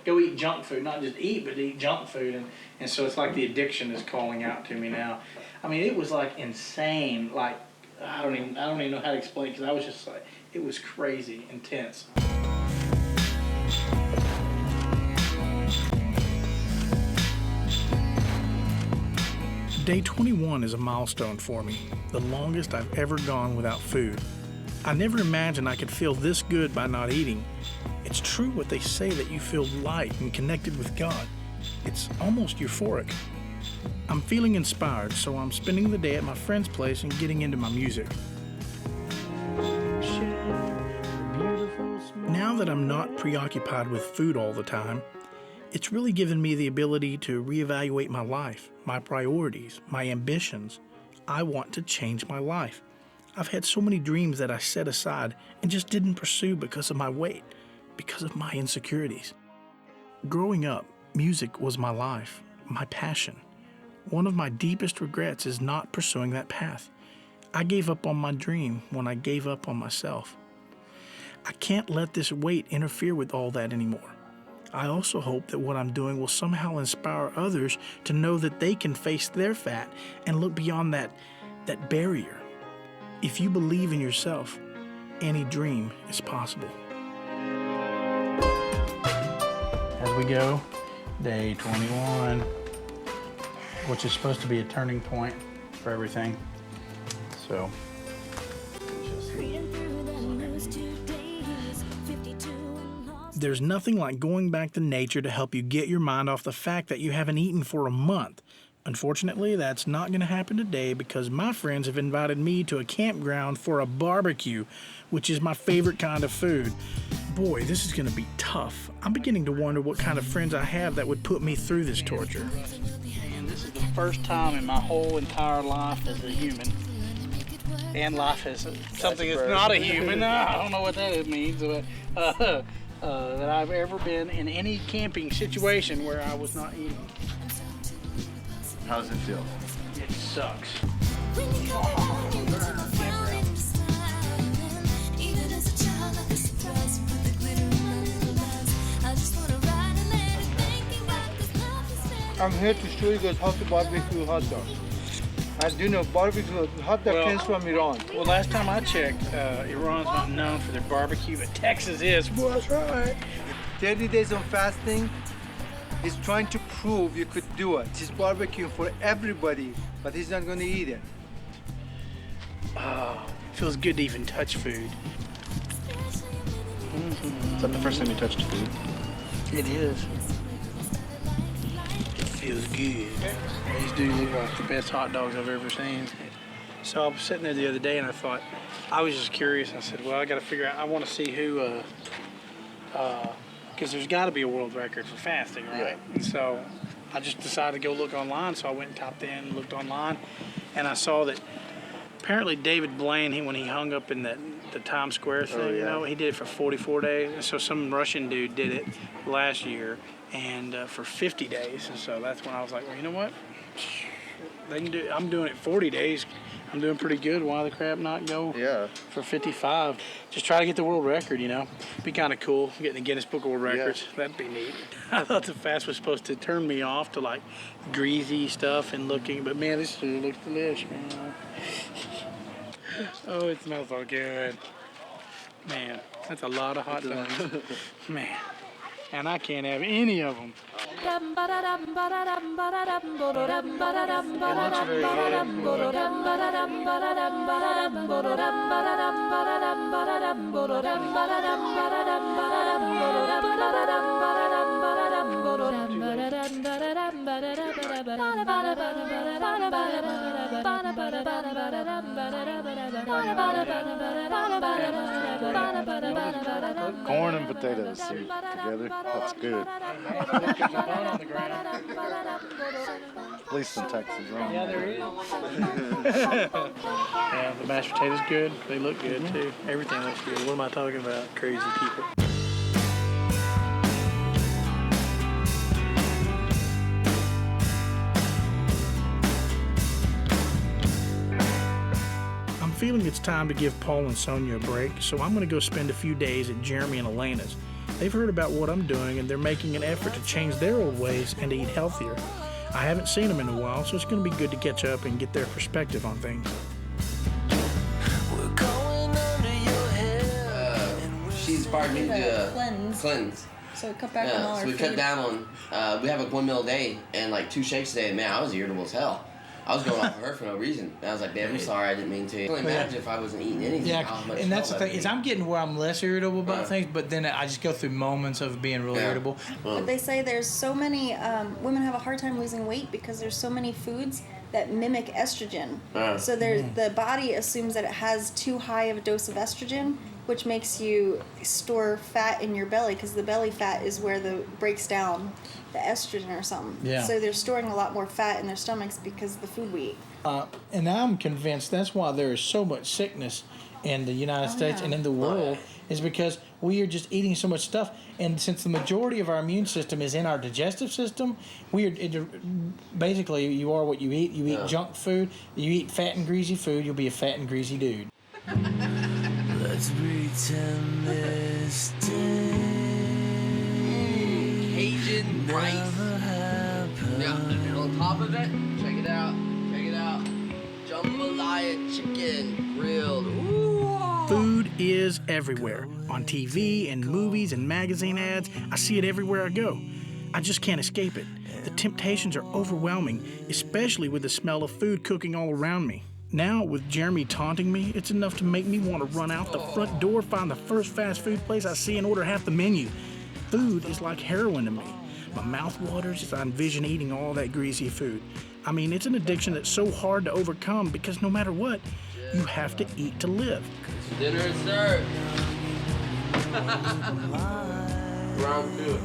Go eat junk food. Not just eat, but eat junk food. And so it's like the addiction is calling out to me now. It was like insane. Like I don't even know how to explain, because I was just like, it was crazy, intense. Day 21 is a milestone for me, the longest I've ever gone without food. I never imagined I could feel this good by not eating. It's true what they say, that you feel light and connected with God. It's almost euphoric. I'm feeling inspired, so I'm spending the day at my friend's place and getting into my music. Now that I'm not preoccupied with food all the time, it's really given me the ability to reevaluate my life, my priorities, my ambitions. I want to change my life. I've had so many dreams that I set aside and just didn't pursue because of my weight, because of my insecurities. Growing up, music was my life, my passion. One of my deepest regrets is not pursuing that path. I gave up on my dream when I gave up on myself. I can't let this weight interfere with all that anymore. I also hope that what I'm doing will somehow inspire others to know that they can face their fat and look beyond that barrier. If you believe in yourself, any dream is possible. As we go, day 21, which is supposed to be a turning point for everything. So, there's nothing like going back to nature to help you get your mind off the fact that you haven't eaten for a month. Unfortunately, that's not going to happen today because my friends have invited me to a campground for a barbecue, which is my favorite kind of food. Boy, this is going to be tough. I'm beginning to wonder what kind of friends I have that would put me through this torture. And this is the first time in my whole entire life as a human, and life as something that's not a human, I don't know what that means, but that I've ever been in any camping situation where I was not eating. How does it feel? It sucks. I'm here to show you guys how to barbecue hot dogs. As you know, barbecue hot dog comes from Iran. Well, last time I checked, Iran's not known for their barbecue, but Texas is. Well, that's right. 30 days of fasting is trying to prove you could do it. He's barbecuing for everybody, but he's not going to eat it. Oh, feels good to even touch food. Is that the first time you touched food? It is. It feels good. These do look like the best hot dogs I've ever seen. So I was sitting there the other day and I thought, I was just curious. I said, well, I got to figure out, I want to see who, because there's got to be a world record for fasting, right? Yeah. And so I just decided to go look online. So I went and typed in, looked online, and I saw that apparently David Blaine, when he hung up in the Times Square thing, you know, he did it for 44 days. And so some Russian dude did it last year and for 50 days. And so that's when I was like, well, you know what? They can do. I'm doing it 40 days. I'm doing pretty good. Why the crap not go for 55? Just try to get the world record, you know. Be kind of cool, getting the Guinness Book of World Records. Yeah. That'd be neat. I thought the fast was supposed to turn me off to like greasy stuff and looking, but man, this sure looks delicious, man. Oh, it smells so good. Man, that's a lot of hot dogs. Man, and I can't have any of them. It looks very Corn and potatoes together. That's good. At least in Texas, right? Yeah, there is. Yeah, the mashed potatoes good. They look good too. Everything looks good. What am I talking about? Crazy people. I'm feeling it's time to give Paul and Sonia a break, so I'm going to go spend a few days at Jeremy and Elena's. They've heard about what I'm doing, and they're making an effort to change their old ways and to eat healthier. I haven't seen them in a while, so it's going to be good to catch up and get their perspective on things. She inspired me to cleanse. So cut back on all our food. So we cut down on, we have like 1 meal a day and like 2 shakes a day. Man, I was irritable as hell. I was going off of her for no reason. And I was like, babe, I'm sorry, I didn't mean to. I can only imagine if I wasn't eating anything. Yeah, and that's the thing, is I'm getting where I'm less irritable about things, but then I just go through moments of being really irritable. But they say there's so many, women have a hard time losing weight because there's so many foods that mimic estrogen. So the body assumes that it has too high of a dose of estrogen, which makes you store fat in your belly because the belly fat is where breaks down the estrogen or something. Yeah. So they're storing a lot more fat in their stomachs because of the food we eat. And I'm convinced that's why there is so much sickness in the United States and in the world, is because we are just eating so much stuff. And since the majority of our immune system is in our digestive system, basically you are what you eat. You eat junk food, you eat fat and greasy food, you'll be a fat and greasy dude. Let's pretend this day Cajun rice. Yeah, and on top of it, check it out. Jambalaya chicken grilled. Ooh. Food is everywhere. On TV and movies and magazine ads, I see it everywhere I go. I just can't escape it. The temptations are overwhelming, especially with the smell of food cooking all around me. Now, with Jeremy taunting me, it's enough to make me want to run out the front door, find the first fast food place I see, and order half the menu. Food is like heroin to me. My mouth waters as I envision eating all that greasy food. I mean, it's an addiction that's so hard to overcome because no matter what, you have to eat to live. Dinner is served. Round 2.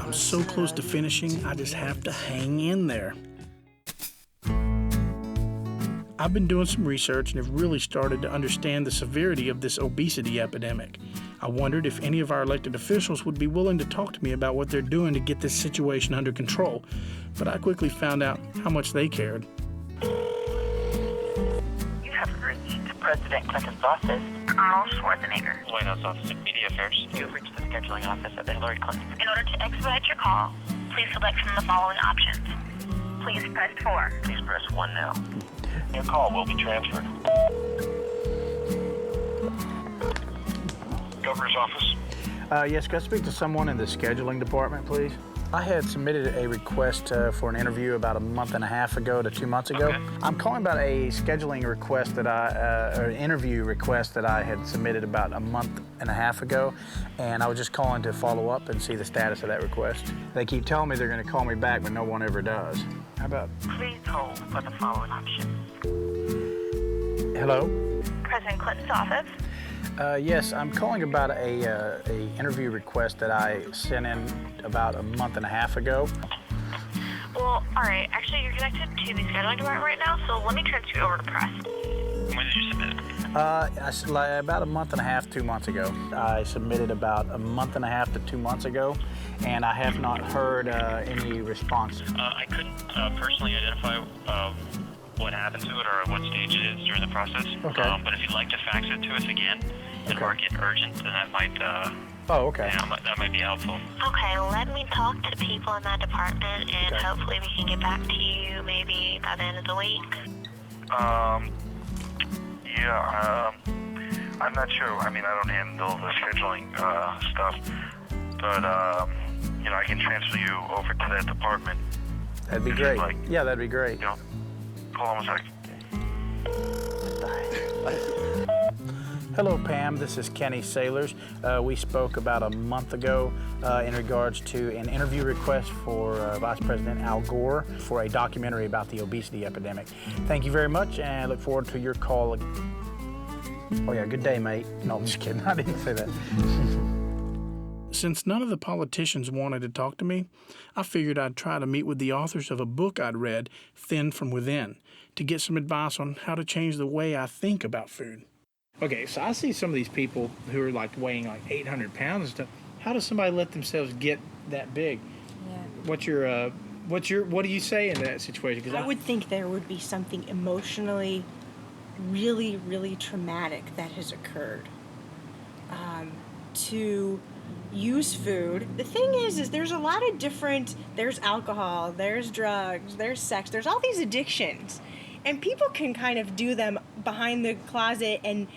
I'm so close to finishing, I just have to hang in there. I've been doing some research and have really started to understand the severity of this obesity epidemic. I wondered if any of our elected officials would be willing to talk to me about what they're doing to get this situation under control, but I quickly found out how much they cared. You have reached President Clinton's office, Arnold Schwarzenegger. White House Office of Media Affairs. You have reached the scheduling office of Hillary Clinton. In order to expedite your call, please select from the following options. Please press 4. Please press 1 now. Your call will be transferred. Governor's office. Yes, could I speak to someone in the scheduling department, please? I had submitted a request for an interview about a month and a half ago to 2 months ago. Okay. I'm calling about a scheduling request or an interview request that I had submitted about a month and a half ago, and I was just calling to follow up and see the status of that request. They keep telling me they're going to call me back, but no one ever does. How about? Please hold for the following options. Hello? President Clinton's office. Yes, I'm calling about a interview request that I sent in about a month and a half ago. Well, all right. Actually, you're connected to the scheduling department right now, so let me transfer you over to press. When did you submit it? About a month and a half, 2 months ago. I submitted about a month and a half to 2 months ago, and I have not heard any response. I couldn't personally identify what happened to it or what stage it is during the process. Okay. But if you'd like to fax it to us again and mark it urgent, then that might okay. That might be helpful. Okay, let me talk to the people in that department, and hopefully we can get back to you maybe by the end of the week. I'm not sure. I mean, I don't handle the scheduling stuff, but I can transfer you over to that department. That'd be great. Yeah, that'd be great. Hold on 1 second. Hello, Pam. This is Kenny Sailors. We spoke about a month ago in regards to an interview request for Vice President Al Gore for a documentary about the obesity epidemic. Thank you very much, and I look forward to your call. Oh yeah, good day, mate. No, I'm just kidding. I didn't say that. Since none of the politicians wanted to talk to me, I figured I'd try to meet with the authors of a book I'd read, Thin from Within, to get some advice on how to change the way I think about food. Okay, so I see some of these people who are like weighing like 800 pounds and stuff. How does somebody let themselves get that big? Yeah. What do you say in that situation? 'Cause I would think there would be something emotionally really, really traumatic that has occurred. To use food. The thing is there's a lot of there's alcohol, there's drugs, there's sex, there's all these addictions. And people can kind of do them behind the closet and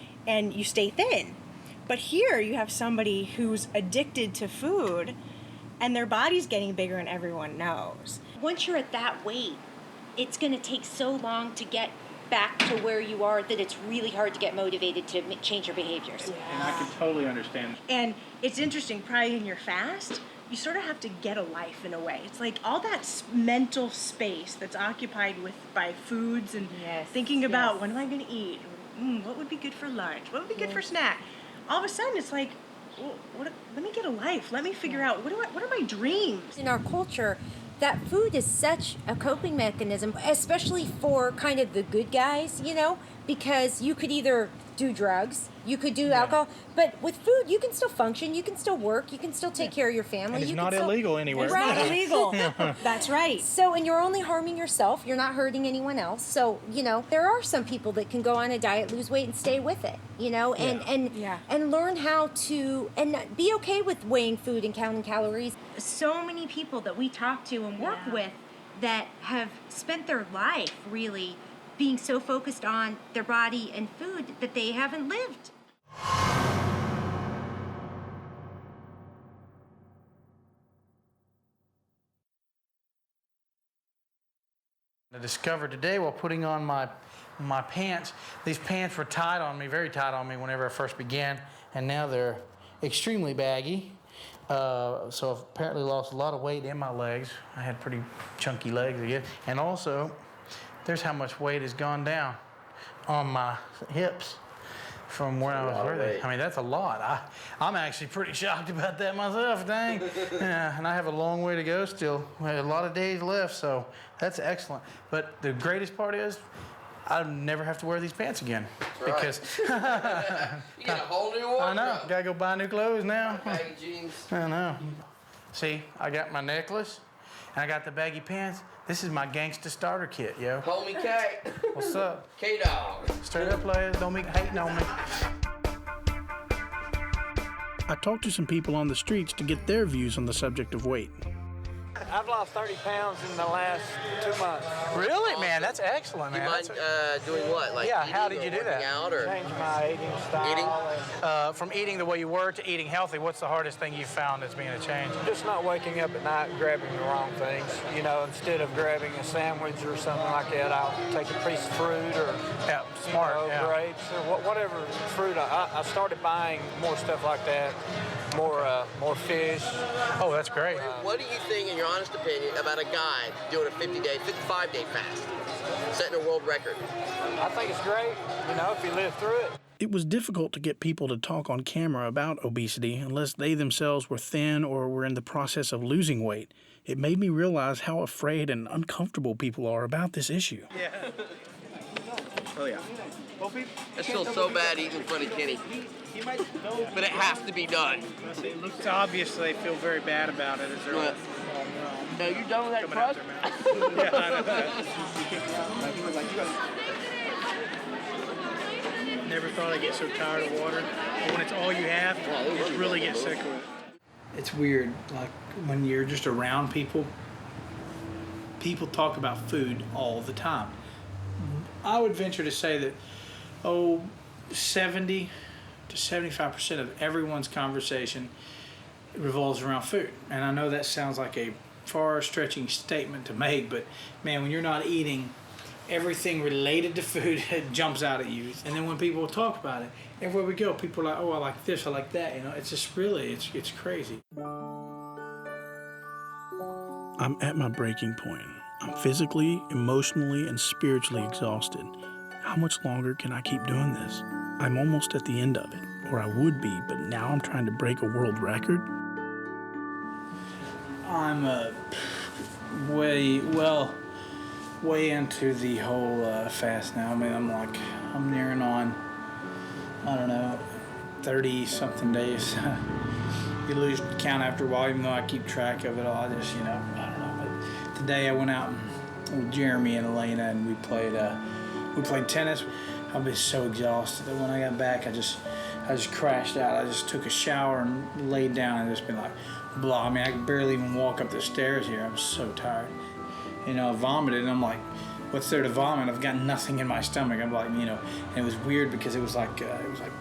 you stay thin. But here you have somebody who's addicted to food and their body's getting bigger and everyone knows. Once you're at that weight, it's going to take so long to get back to where you are that it's really hard to get motivated to change your behaviors. And I can totally understand. And it's interesting, probably in your fast, you sort of have to get a life in a way. It's like all that mental space that's occupied by foods and thinking about what am I going to eat? What would be good for lunch? What would be good for snack? all of a sudden it's like, let me get a life. Let me figure out what are my dreams. In our culture, that food is such a coping mechanism, especially for kind of the good guys, you know, because you could either do drugs, you could do alcohol, but with food, you can still function, you can still work, you can still take care of your family. And it's you not can still, illegal anywhere. It's not illegal. That's right. So, and you're only harming yourself, you're not hurting anyone else. So, you know, there are some people that can go on a diet, lose weight, and stay with it, you know, and learn how to, and be okay with weighing food and counting calories. So many people that we talk to and work with that have spent their life really being so focused on their body and food that they haven't lived. I discovered today while putting on my pants, these pants were tight on me, very tight on me whenever I first began, and now they're extremely baggy. So I've apparently lost a lot of weight in my legs. I had pretty chunky legs again. And also, there's how much weight has gone down on my hips from where I was working. I mean, that's a lot. I'm actually pretty shocked about that myself, dang. Yeah, and I have a long way to go still. I have a lot of days left, so that's excellent. But the greatest part is, I'll never have to wear these pants again. That's because right. You get a whole new wardrobe. I know. Gotta go buy new clothes now. Baggy jeans. I know. See, I got my necklace, and I got the baggy pants. This is my gangsta starter kit, yo. Homie K. What's up? K-Dog. Straight up, players. Don't be hating on me. I talked to some people on the streets to get their views on the subject of weight. I've lost 30 pounds in the last 2 months. Really, man? That's excellent, man. You mind doing what? Like yeah, how did you do that? Out or? Change my eating style. From eating the way you were to eating healthy, what's the hardest thing you found that's being a change? Just not waking up at night and grabbing the wrong things. You know, instead of grabbing a sandwich or something like that, I'll take a piece of fruit or smart, grapes or whatever fruit. I started buying more stuff like that, more fish. Oh, that's great. What do you think, in your honest opinion, about a guy doing a 55-day fast, setting a world record? I think it's great, you know, if you live through it. It was difficult to get people to talk on camera about obesity unless they themselves were thin or were in the process of losing weight. It made me realize how afraid and uncomfortable people are about this issue. Yeah. Oh, yeah. That feels so bad eating in front of Kenny. But it has to be done. It looks obvious they feel very bad about it. Is there What? No, you done with that crust? Yeah, I know. Never thought I'd get so tired of water. But when it's all you have, you just really get sick of it. It's weird, like when you're just around people, people talk about food all the time. I would venture to say that, 70 to 75% of everyone's conversation revolves around food. And I know that sounds like a far-stretching statement to make, but man, when you're not eating, everything related to food jumps out at you. And then when people talk about it, everywhere we go, people are like, oh, I like this, I like that. You know, it's just really, it's crazy. I'm at my breaking point. I'm physically, emotionally, and spiritually exhausted. How much longer can I keep doing this? I'm almost at the end of it, or I would be, but now I'm trying to break a world record. I'm way into the whole fast now. I mean, I'm nearing on, I don't know, 30-something days. You lose count after a while, even though I keep track of it all. I just, I don't know. But today I went out with Jeremy and Elena, and we played tennis. I was so exhausted that when I got back, I just crashed out. I just took a shower and laid down and just been like, blah. I mean, I could barely even walk up the stairs here. I was so tired. I vomited, and I'm like, what's there to vomit? I've got nothing in my stomach. I'm like, and it was weird because it was like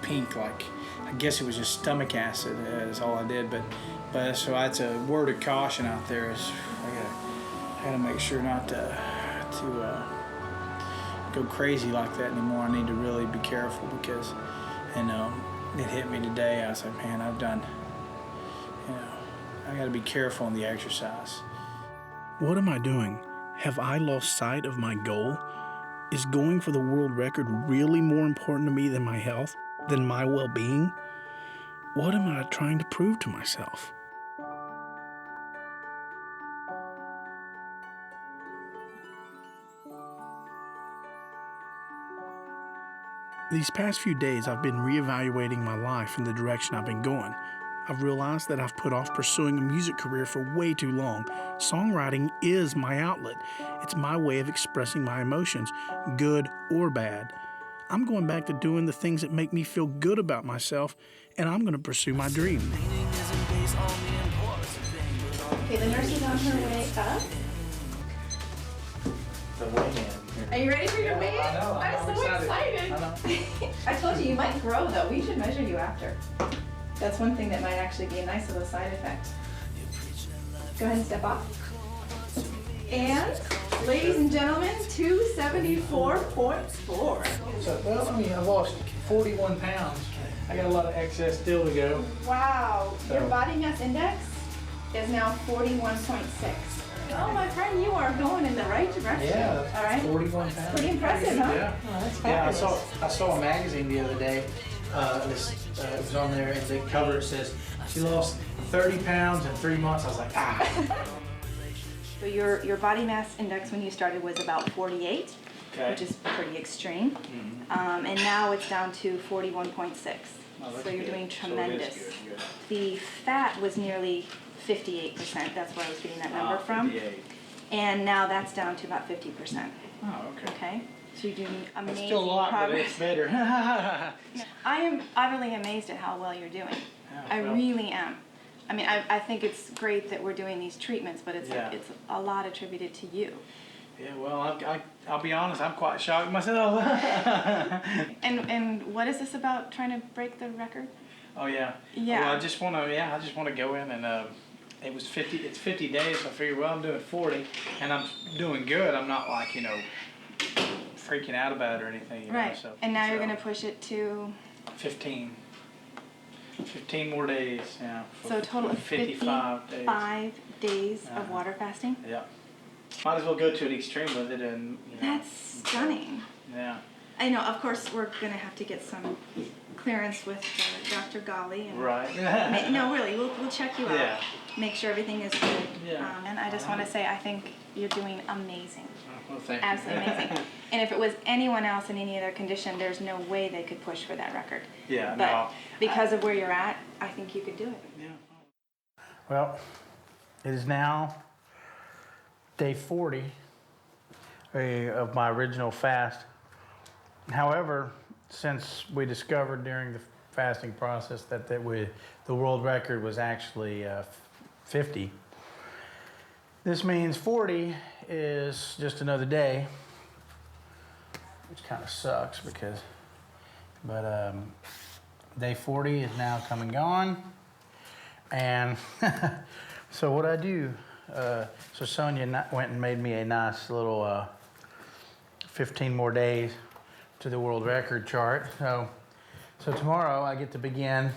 pink, like, I guess it was just stomach acid is all I did. But so that's a word of caution out there is I gotta make sure not to go crazy like that anymore. I need to really be careful because, it hit me today. I was like, man, I've done, I gotta be careful on the exercise. What am I doing? Have I lost sight of my goal? Is going for the world record really more important to me than my health, than my well-being? What am I trying to prove to myself? These past few days, I've been reevaluating my life and the direction I've been going. I've realized that I've put off pursuing a music career for way too long. Songwriting is my outlet. It's my way of expressing my emotions, good or bad. I'm going back to doing the things that make me feel good about myself, and I'm going to pursue my dream. Okay, the nurse is on her way up. The weigh-in. Are you ready for your weigh-in? I know. I'm so excited. I know. I told you might grow though. We should measure you after. That's one thing that might actually be a nice little side effect. Go ahead and step off. And, ladies and gentlemen, 274.4. So, well, I mean, I lost 41 pounds. I got a lot of excess still to go. Wow. Your So- body mass index is now 41.6. Oh, my friend, you are going in the right direction. Yeah, All right. 41 pounds. Pretty impressive, huh? Yeah. Oh, that's Yeah, fabulous. I saw a magazine the other day. It was on there, and the cover it says she lost 30 pounds in 3 months. I was like, ah. So your body mass index when you started was about 48, Okay. which is pretty extreme. And now it's down to 41.6. Oh, that's so you're good. doing So it is tremendous. good. The fat was nearly 58%. That's where I was getting that number from. 58. And now that's down to about 50%. Oh, okay. Okay. So you're doing amazing It's still a lot, but progress. it's better. I am utterly amazed at how well you're doing. I well. really am. I mean, I think it's great that we're doing these treatments, but it's Yeah. it's a lot attributed to you. Yeah, well, I'll be honest, I'm quite shocked myself. And what is this about trying to break the record? Oh yeah. Yeah. Well, I just want to go in and it's 50 days. So I figure, well, I'm doing 40, and I'm doing good. I'm not like freaking out about it or anything. You Right. know, so, And now you're going to push it to 15 more days. Yeah. so a total of 55 days. 55 days of water fasting. Yeah. Might as well go to an extreme with it, and That's stunning. Yeah. I know. Of course, we're going to have to get some clearance with Dr. Golly. And Right. no, really, we'll check you out. Yeah. Make sure everything is good. Yeah. And I just want to say, I think you're doing amazing. Well, thank you. Absolutely amazing. And if it was anyone else in any other condition, there's no way they could push for that record. Yeah. But No. because of where you're at, I think you could do it. Yeah. Well, it is now day 40 of my original fast. However, since we discovered during the fasting process that the world record was actually 50, this means 40 is just another day, which kind of sucks but day 40 is now come and gone. And so what I do, so Sonia went and made me a nice little 15 more days to the world record chart. So tomorrow I get to begin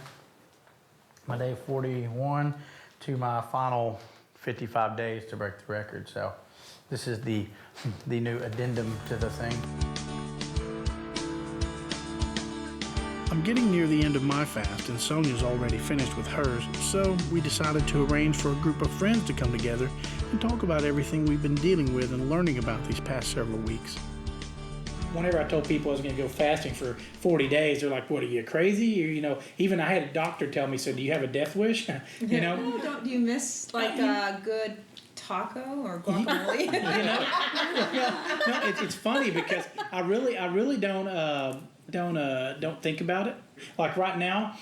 my day 41 to my final 55 days to break the record. So this is the new addendum to the thing. I'm getting near the end of my fast, and Sonia's already finished with hers, so we decided to arrange for a group of friends to come together and talk about everything we've been dealing with and learning about these past several weeks. Whenever I told people I was going to go fasting for 40 days, they're like, "What, are you crazy?" Or, even I had a doctor tell me, "So do you have a death wish?" No, do you miss like a good taco or guacamole? No, it's funny because I really don't think about it. Like right now,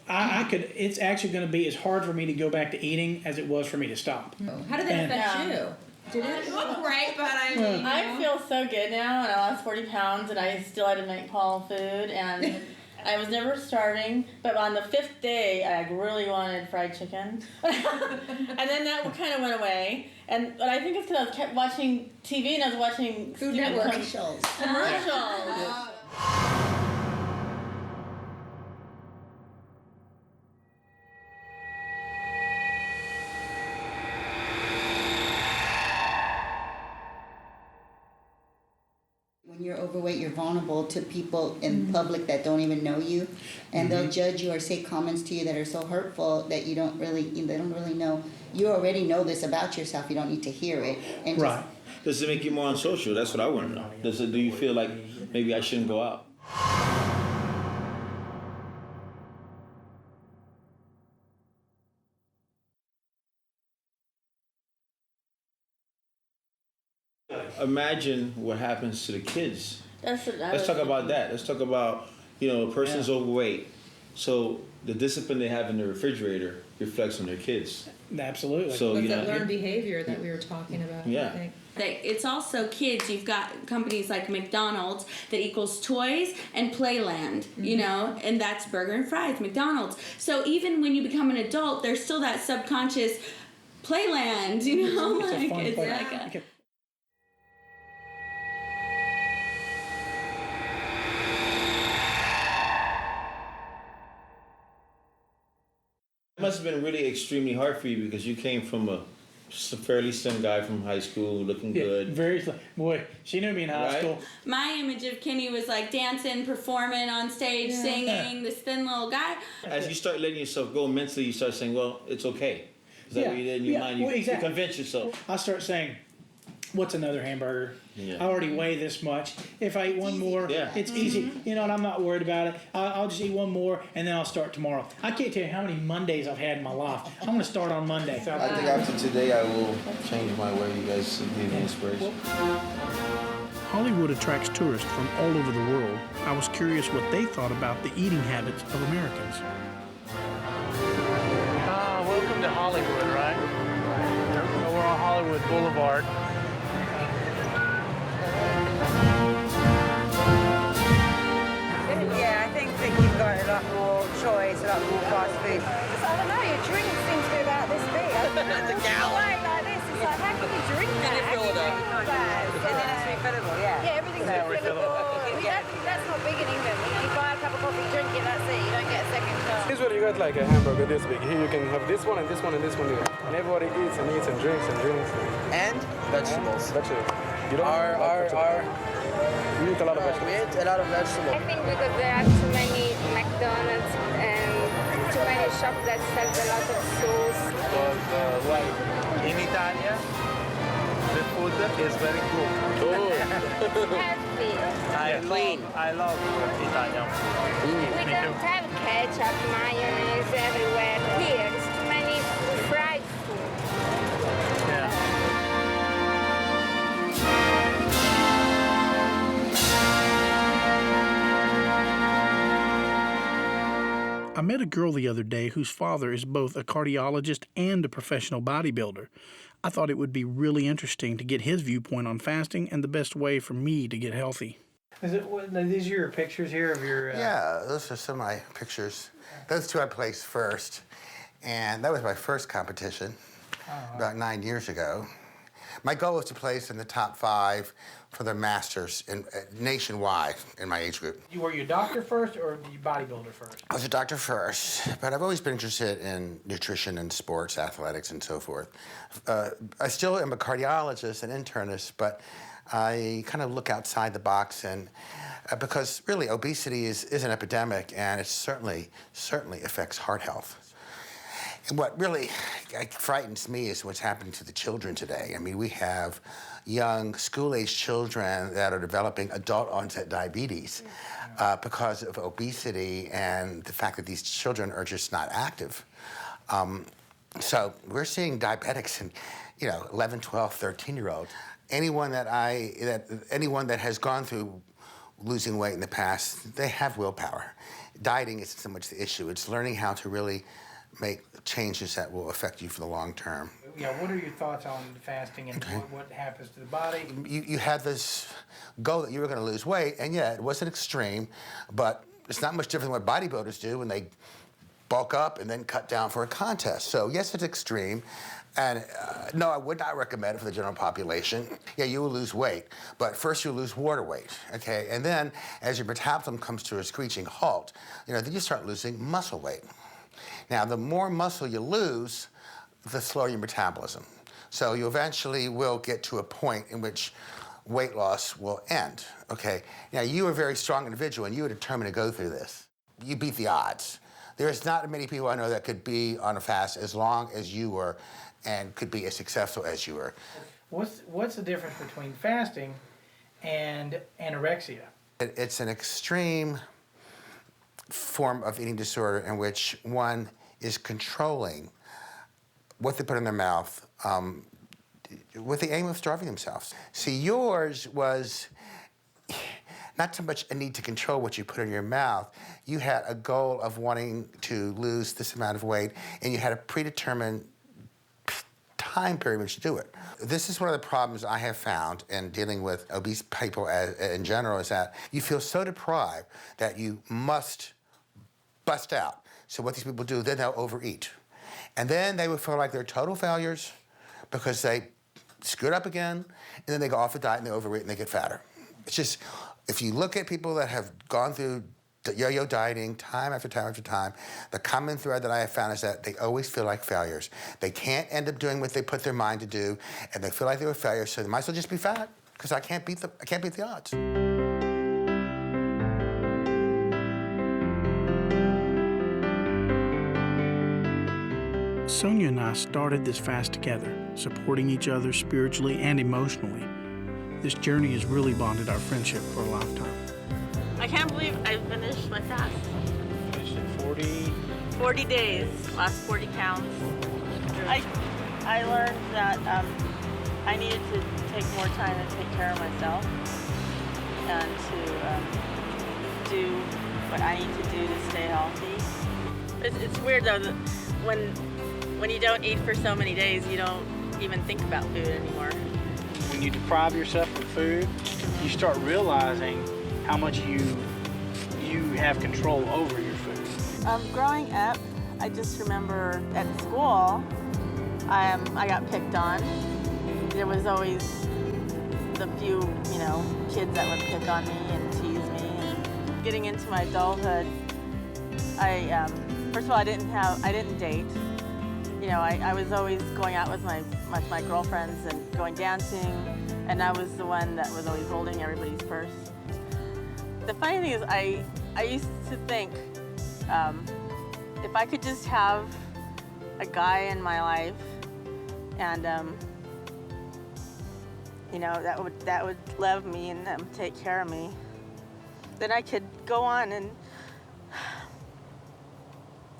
I could. It's actually going to be as hard for me to go back to eating as it was for me to stop. How did that affect you? Did it look great? But I feel so good now, and I lost 40 pounds, and I still had to make Paul food, and I was never starving. But on the 5th day, I really wanted fried chicken, and then that kind of went away. But I think it's because I kept watching TV, and I was watching Food Network commercials. When you're overweight, you're vulnerable to people in public that don't even know you, and they'll judge you or say comments to you that are so hurtful that they don't really know. You already know this about yourself. You don't need to hear it. And Right. Does it make you more unsocial? That's what I want to know. Do you feel like maybe I shouldn't go out? Imagine what happens to the kids. Let's talk about that. Let's talk about, a person's overweight. So the discipline they have in the refrigerator reflects on their kids. Absolutely. So that learned behavior that we were talking about. Yeah. I think. It's also kids. You've got companies like McDonald's that equals toys and playland, and that's burger and fries, McDonald's. So even when you become an adult, there's still that subconscious playland, It's It must have been really extremely hard for you because you came from a fairly slim guy from high school, looking good. Very slim. Boy, she knew me in high school. My image of Kenny was like dancing, performing on stage, singing, this thin little guy. As you start letting yourself go mentally, you start saying, well, it's okay. Is that what you did in your mind? You convince yourself. I start saying, what's another hamburger? Yeah. I already weigh this much. If I eat one more, it's easy. And I'm not worried about it. I'll just eat one more, and then I'll start tomorrow. I can't tell you how many Mondays I've had in my life. I'm going to start on Monday. I think after today, I will change my way. You guys give me inspiration. Hollywood attracts tourists from all over the world. I was curious what they thought about the eating habits of Americans. Welcome to Hollywood, right? We're on Hollywood Boulevard. Yeah, I think that you've got a lot more choice, a lot more fast food. I don't know, your drink seems to be about this big. That's a gallon. Like this, it's like, how can you drink that? You fill it up. And then it's refillable, yeah. Yeah, everything's refillable. That's not big in England. You buy a cup of coffee, drink it, that's it. You don't get a second cup. This one you got like a hamburger this big. Here you can have this one and this one and this one here. And everybody eats and eats and drinks and drinks. And vegetables. Vegetables. You don't we eat a lot of vegetables. We eat a lot of vegetables. I think because there are too many McDonald's and too many shops that sell a lot of sauce. But in Italia, the food is very good. Healthy. I love Italian food. We don't have ketchup, mayonnaise everywhere. Here, there's too many fried food. I met a girl the other day whose father is both a cardiologist and a professional bodybuilder. I thought it would be really interesting to get his viewpoint on fasting and the best way for me to get healthy. These are your pictures here of your... Yeah, those are some of my pictures. Those two I placed first, and that was my first competition about 9 years ago. My goal was to place in the top 5 for the masters nationwide in my age group. Were you a doctor first or were you bodybuilder first? I was a doctor first, but I've always been interested in nutrition and sports, athletics, and so forth. I still am a cardiologist and internist, but I kind of look outside the box, and because really obesity is an epidemic, and it certainly affects heart health. And what really frightens me is what's happening to the children today. I mean, we have young school-age children that are developing adult-onset diabetes because of obesity and the fact that these children are just not active. So we're seeing diabetics in, 11, 12, 13-year-olds. Anyone that has gone through losing weight in the past, they have willpower. Dieting isn't so much the issue. It's learning how to really make changes that will affect you for the long term. Yeah, what are your thoughts on fasting and what happens to the body? You had this goal that you were going to lose weight, and yeah, it wasn't extreme, but it's not much different than what bodybuilders do when they bulk up and then cut down for a contest. So yes, it's extreme, and no, I would not recommend it for the general population. Yeah, you will lose weight, but first you lose water weight, okay? And then as your metabolism comes to a screeching halt, then you start losing muscle weight. Now, the more muscle you lose, the slower your metabolism. So you eventually will get to a point in which weight loss will end. Okay, now you are a very strong individual and you were determined to go through this. You beat the odds. There's not many people I know that could be on a fast as long as you were and could be as successful as you were. What's the difference between fasting and anorexia? It's an extreme form of eating disorder in which one is controlling what they put in their mouth with the aim of starving themselves. See, yours was not so much a need to control what you put in your mouth. You had a goal of wanting to lose this amount of weight, and you had a predetermined time period in which to do it. This is one of the problems I have found in dealing with obese people in general, is that you feel so deprived that you must bust out. So what these people do, then they'll overeat. And then they will feel like they're total failures because they screwed up again, and then they go off the diet and they overeat and they get fatter. It's just, if you look at people that have gone through yo-yo dieting time after time after time, the common thread that I have found is that they always feel like failures. They can't end up doing what they put their mind to do, and they feel like they were failures, so they might as well just be fat, because I can't beat the odds. Sonia and I started this fast together, supporting each other spiritually and emotionally. This journey has really bonded our friendship for a lifetime. I can't believe I finished my fast. Finished in 40 days, lost 40 pounds. I learned that I needed to take more time to take care of myself and to do what I need to do to stay healthy. It's weird though that when you don't eat for so many days, you don't even think about food anymore. When you deprive yourself of food, you start realizing how much you have control over your food. Growing up, I just remember at school, I got picked on. There was always the few, kids that would pick on me and tease me. And getting into my adulthood, first of all, I didn't date. I was always going out with my girlfriends and going dancing, and I was the one that was always holding everybody's purse. The funny thing is, I used to think if I could just have a guy in my life, and that would love me and take care of me, then I could go on and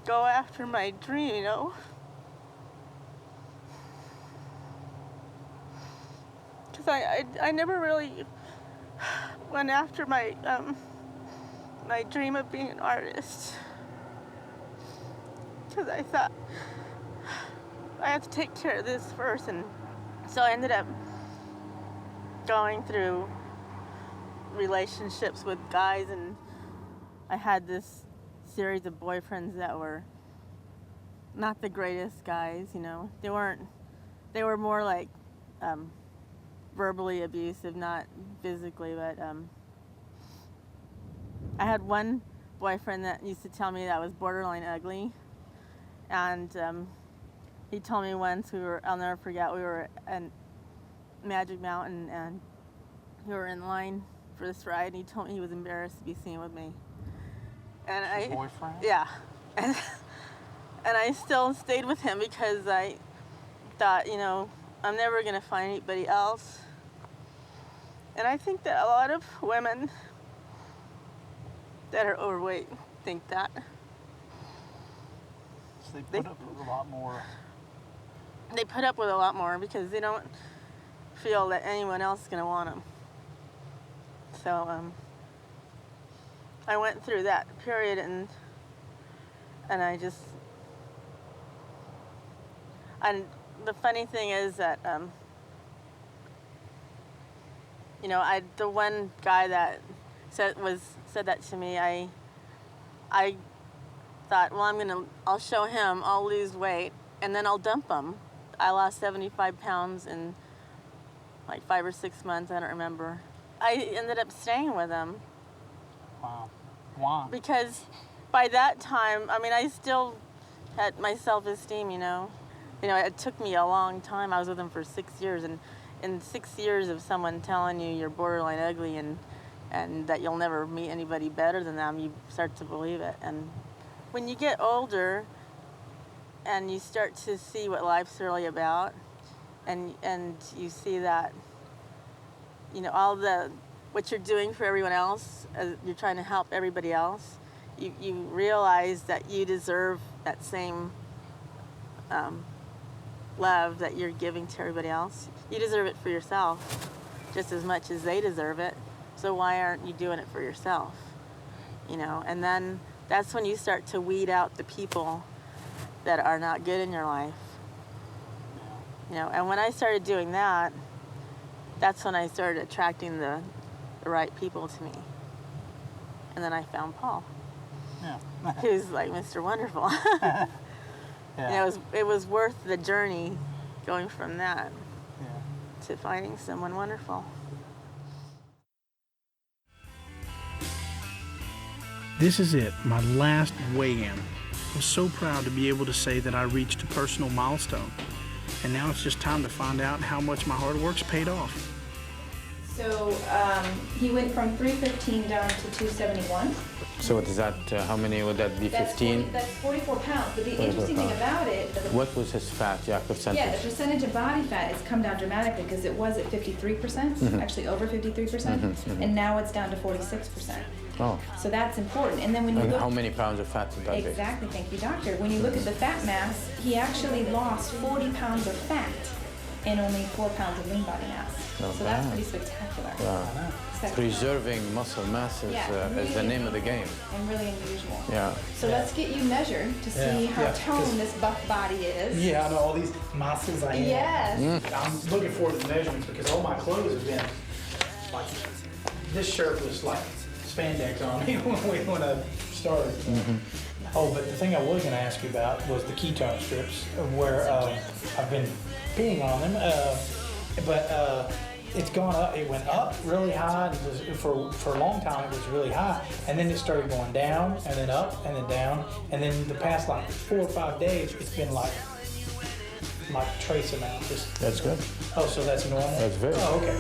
go after my dream, Because I never really went after my my dream of being an artist. Because I thought I have to take care of this first, and so I ended up going through relationships with guys, and I had this series of boyfriends that were not the greatest guys, They were more like verbally abusive, not physically, but I had one boyfriend that used to tell me that I was borderline ugly, and he told me once I'll never forget, we were at Magic Mountain and we were in line for this ride, and he told me he was embarrassed to be seen with me. And Your boyfriend? Yeah. And I still stayed with him because I thought, I'm never going to find anybody else. And I think that a lot of women that are overweight think that. So they put up with a lot more. They put up with a lot more because they don't feel that anyone else is going to want them. So I went through that period, and the funny thing is that the one guy that said that to me, I thought, well, I'll show him, I'll lose weight, and then I'll dump him. I lost 75 pounds in like 5 or 6 months, I don't remember. I ended up staying with him. Wow. Why? Because by that time, I still had my self-esteem, It took me a long time. I was with him for 6 years, and in 6 years of someone telling you you're borderline ugly and that you'll never meet anybody better than them, you start to believe it. And when you get older and you start to see what life's really about, and you see that, you know, all the what you're doing for everyone else, you're trying to help everybody else, you realize that you deserve that same love that you're giving to everybody else. You deserve it for yourself just as much as they deserve it. So why aren't you doing it for yourself? You know, and then that's when you start to weed out the people that are not good in your life. You know, and when I started doing that, that's when I started attracting the right people to me. And then I found Paul. Yeah. Who's like Mr. Wonderful. Yeah. And it was worth the journey going from that to finding someone wonderful. This is it, my last weigh-in. I'm so proud to be able to say that I reached a personal milestone. And now it's just time to find out how much my hard work's paid off. So he went from 315 down to 271. So what is that? How many would that be? 15? That's 44 pounds. But the interesting thing about it... What was his fat, percentage? Yeah, the percentage of body fat has come down dramatically because it was at 53%, actually over 53%, and now it's down to 46%. Oh. So that's important. And then when you look... How many pounds of fat did that be? Exactly, thank you, doctor. When you look at the fat mass, he actually lost 40 pounds of fat and only 4 pounds of lean body mass. Not so bad. that's pretty spectacular. Wow. Preserving muscle mass is, really is the name of the game. And really unusual. Yeah. So let's get you measured to see how toned this buff body is. Yeah, I know all these muscles I have. Yes. I'm looking forward to the measurements because all my clothes have been like, this shirt was like spandex on me when I started. Oh, but the thing I was going to ask you about was the ketone strips, where I've been peeing on them, but it's gone up. It went up really high, and for a long time it was really high, and then it started going down, and then up, and then down, and then the past like 4 or 5 days it's been like trace amount. That's good. Oh, so that's normal? That's very good. Oh, okay.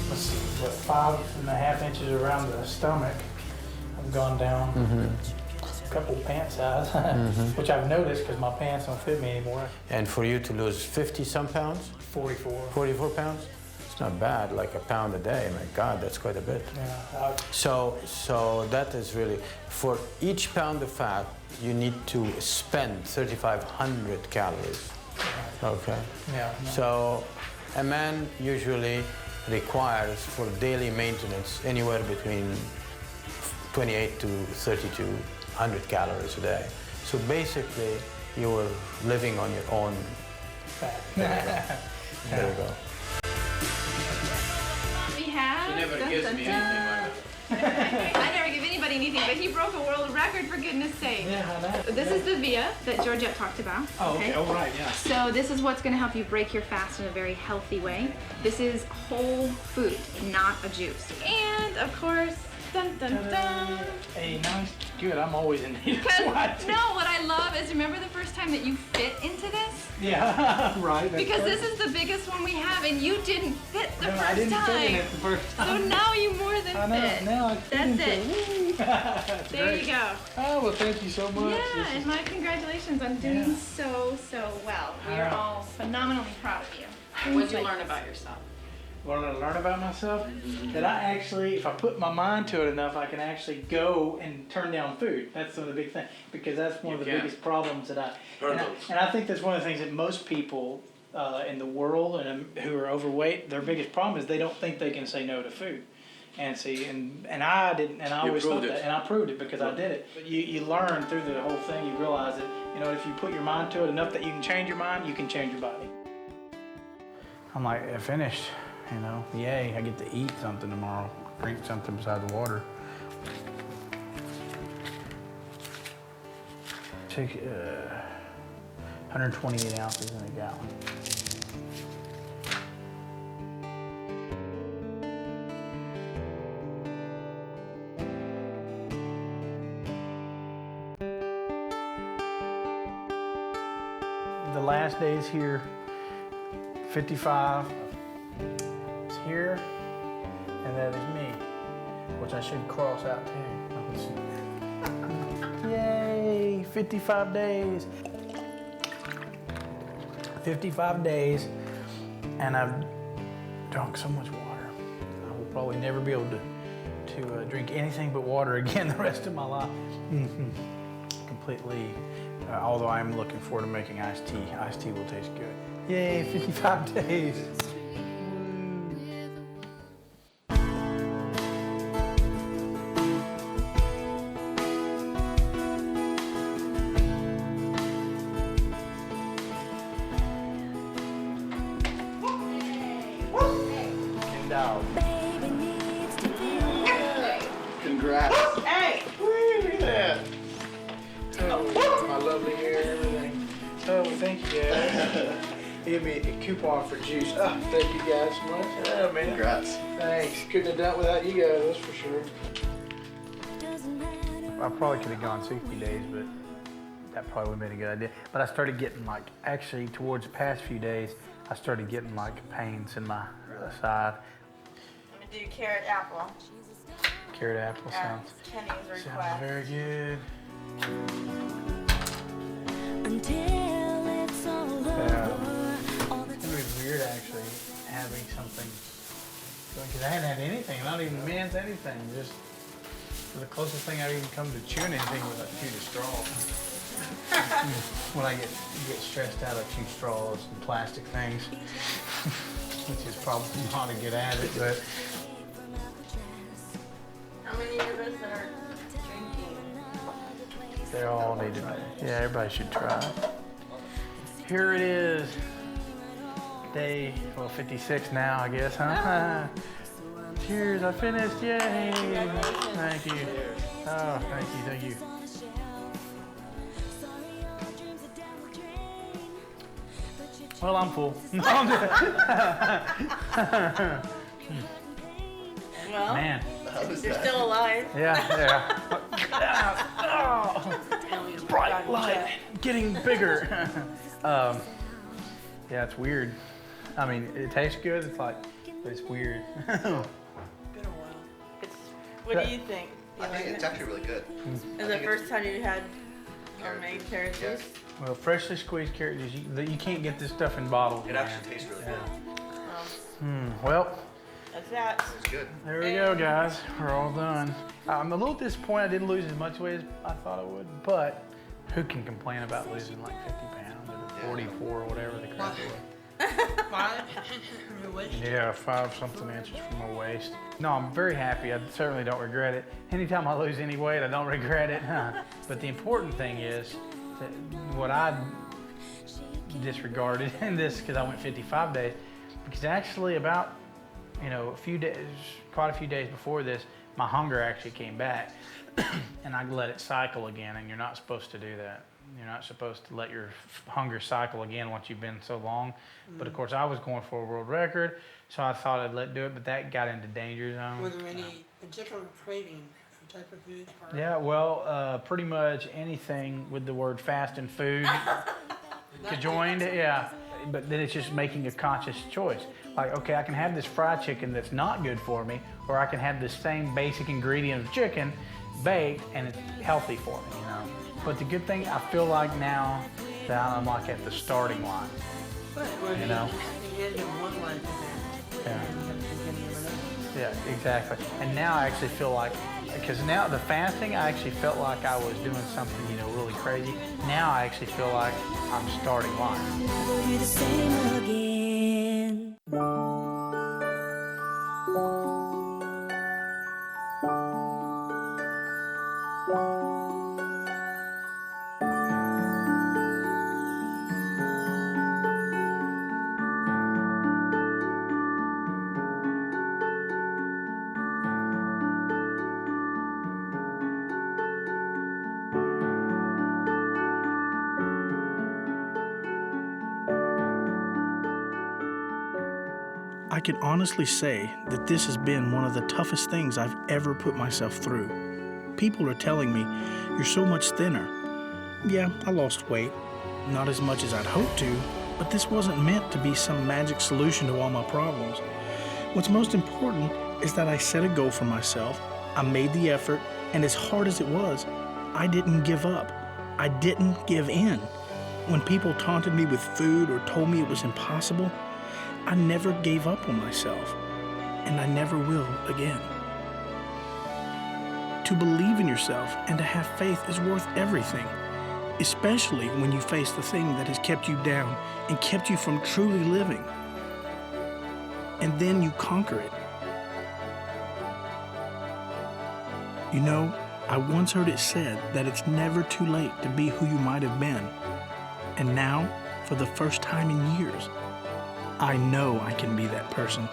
Let's see, what, 5.5 inches around the stomach. I've gone down a couple pant size, which I've noticed because my pants don't fit me anymore. And for you to lose 50-some pounds? 44. 44 pounds? It's not bad, like a pound a day. My God, that's quite a bit. Yeah. So that is really, for each pound of fat, you need to spend 3,500 calories. Okay. Yeah. So a man usually requires for daily maintenance anywhere between 28 to 3,200 calories a day. So basically, you were living on your own fat. There you go. We have... She never gives me anything like that. I never give anybody anything, but he broke a world record, for goodness sake. Yeah, I know. This is the VIA that Georgette talked about. Oh, okay. Oh, right, yeah. So this is what's going to help you break your fast in a very healthy way. This is whole food, not a juice. And, of course, dun dun dun. Hey, nice. Good, I'm always in here. Because, no, what I love is, remember the first time that you fit into this? Yeah, right. Because this is the biggest one we have, and you didn't fit the first I didn't time. fit in it the first time. So now you more than I know, fit. now I fit That's into it. That's There great. you go. Oh, well, thank you so much. Yeah, and my congratulations on doing so well. We are all phenomenally proud of you. What did you learn about yourself? What did I learn about myself? That I actually, if I put my mind to it enough, I can actually go and turn down food. That's one of the big things, because that's one of the biggest problems that and I think that's one of the things that most people in the world and who are overweight, their biggest problem is they don't think they can say no to food. And see, and I didn't, and I always thought that, and I proved it because I did it. But you learn through the whole thing, you realize that, you know, if you put your mind to it enough that you can change your mind, you can change your body. I'm like, I finished. You know, yay, I get to eat something tomorrow. drink something besides water. Take 128 ounces in a gallon. The last days here, 55 is here, and that is me, which I should cross out too. Yay, 55 days. 55 days, and I've drunk so much water. I will probably never be able to drink anything but water again the rest of my life. Completely, although I'm looking forward to making iced tea. Iced tea will taste good. Yay, 55 days. Congrats. Hey! Woo, look at that. Oh, my lovely hair and everything. Oh, thank you, guys. Give me a coupon for juice. Oh, thank you guys so much. Oh, man. Congrats. Thanks. Couldn't have done it without you guys, that's for sure. I probably could have gone 60 days, but that probably would have been a good idea. But I started getting actually towards the past few days, I started getting pains in my side. I'm gonna do carrot apple. Carrot apple sounds very good. Until it's all over. It's gonna be weird actually having something, because I hadn't had anything, not even mints, anything. Just the closest thing I've even come to chewing anything was I chewed a straw. When I get stressed out, I chew straws and plastic things, which is probably not a good habit, but. How many of us are drinking? They all need to be. Yeah, everybody should try it. Here it is. Day, 56 now, I guess, huh? Cheers, I finished, yay! Thank you. Oh, thank you. Well, I'm full. Well, man. You're still alive. Yeah. Bright light, getting bigger. Yeah, it's weird. I mean, it tastes good. But it's weird. What do you think? I think it's actually really good. Is the first time you had homemade carrot juice? Well, freshly squeezed carrot juice. You can't get this stuff in bottles. It actually tastes really good. Well. That's that. It's good. There we go, guys. We're all done. I'm a little disappointed I didn't lose as much weight as I thought I would, but who can complain about losing 50 pounds or 44 or whatever the crap was? 5 from your waist? Yeah, 5 something inches from my waist. No, I'm very happy. I certainly don't regret it. Anytime I lose any weight, I don't regret it. But the important thing is that what I disregarded in this, because I went 55 days, because actually about a few days, quite a few days before this, my hunger actually came back and I let it cycle again, and you're not supposed to do that. You're not supposed to let your hunger cycle again once you've been so long. But of course I was going for a world record, so I thought I'd let it do it, but that got into danger zone. Were there any particular craving type of food? Yeah, well, pretty much anything with the word fast and food conjoined, yeah. But then it's just making a conscious choice. Like, okay, I can have this fried chicken that's not good for me, or I can have the same basic ingredient of chicken baked and it's healthy for me, But the good thing, I feel like now that I'm at the starting line, Yeah, exactly. And now I actually feel like, because now the fasting, I actually felt like I was doing something, really crazy. Now I actually feel like I'm starting line. Never be the same again. I can honestly say that this has been one of the toughest things I've ever put myself through. People are telling me, "You're so much thinner." Yeah, I lost weight. Not as much as I'd hoped to, but this wasn't meant to be some magic solution to all my problems. What's most important is that I set a goal for myself, I made the effort, and as hard as it was, I didn't give up. I didn't give in. When people taunted me with food or told me it was impossible, I never gave up on myself, and I never will again. To believe in yourself and to have faith is worth everything, especially when you face the thing that has kept you down and kept you from truly living. And then you conquer it. You know, I once heard it said that it's never too late to be who you might have been. And now, for the first time in years, I know I can be that person.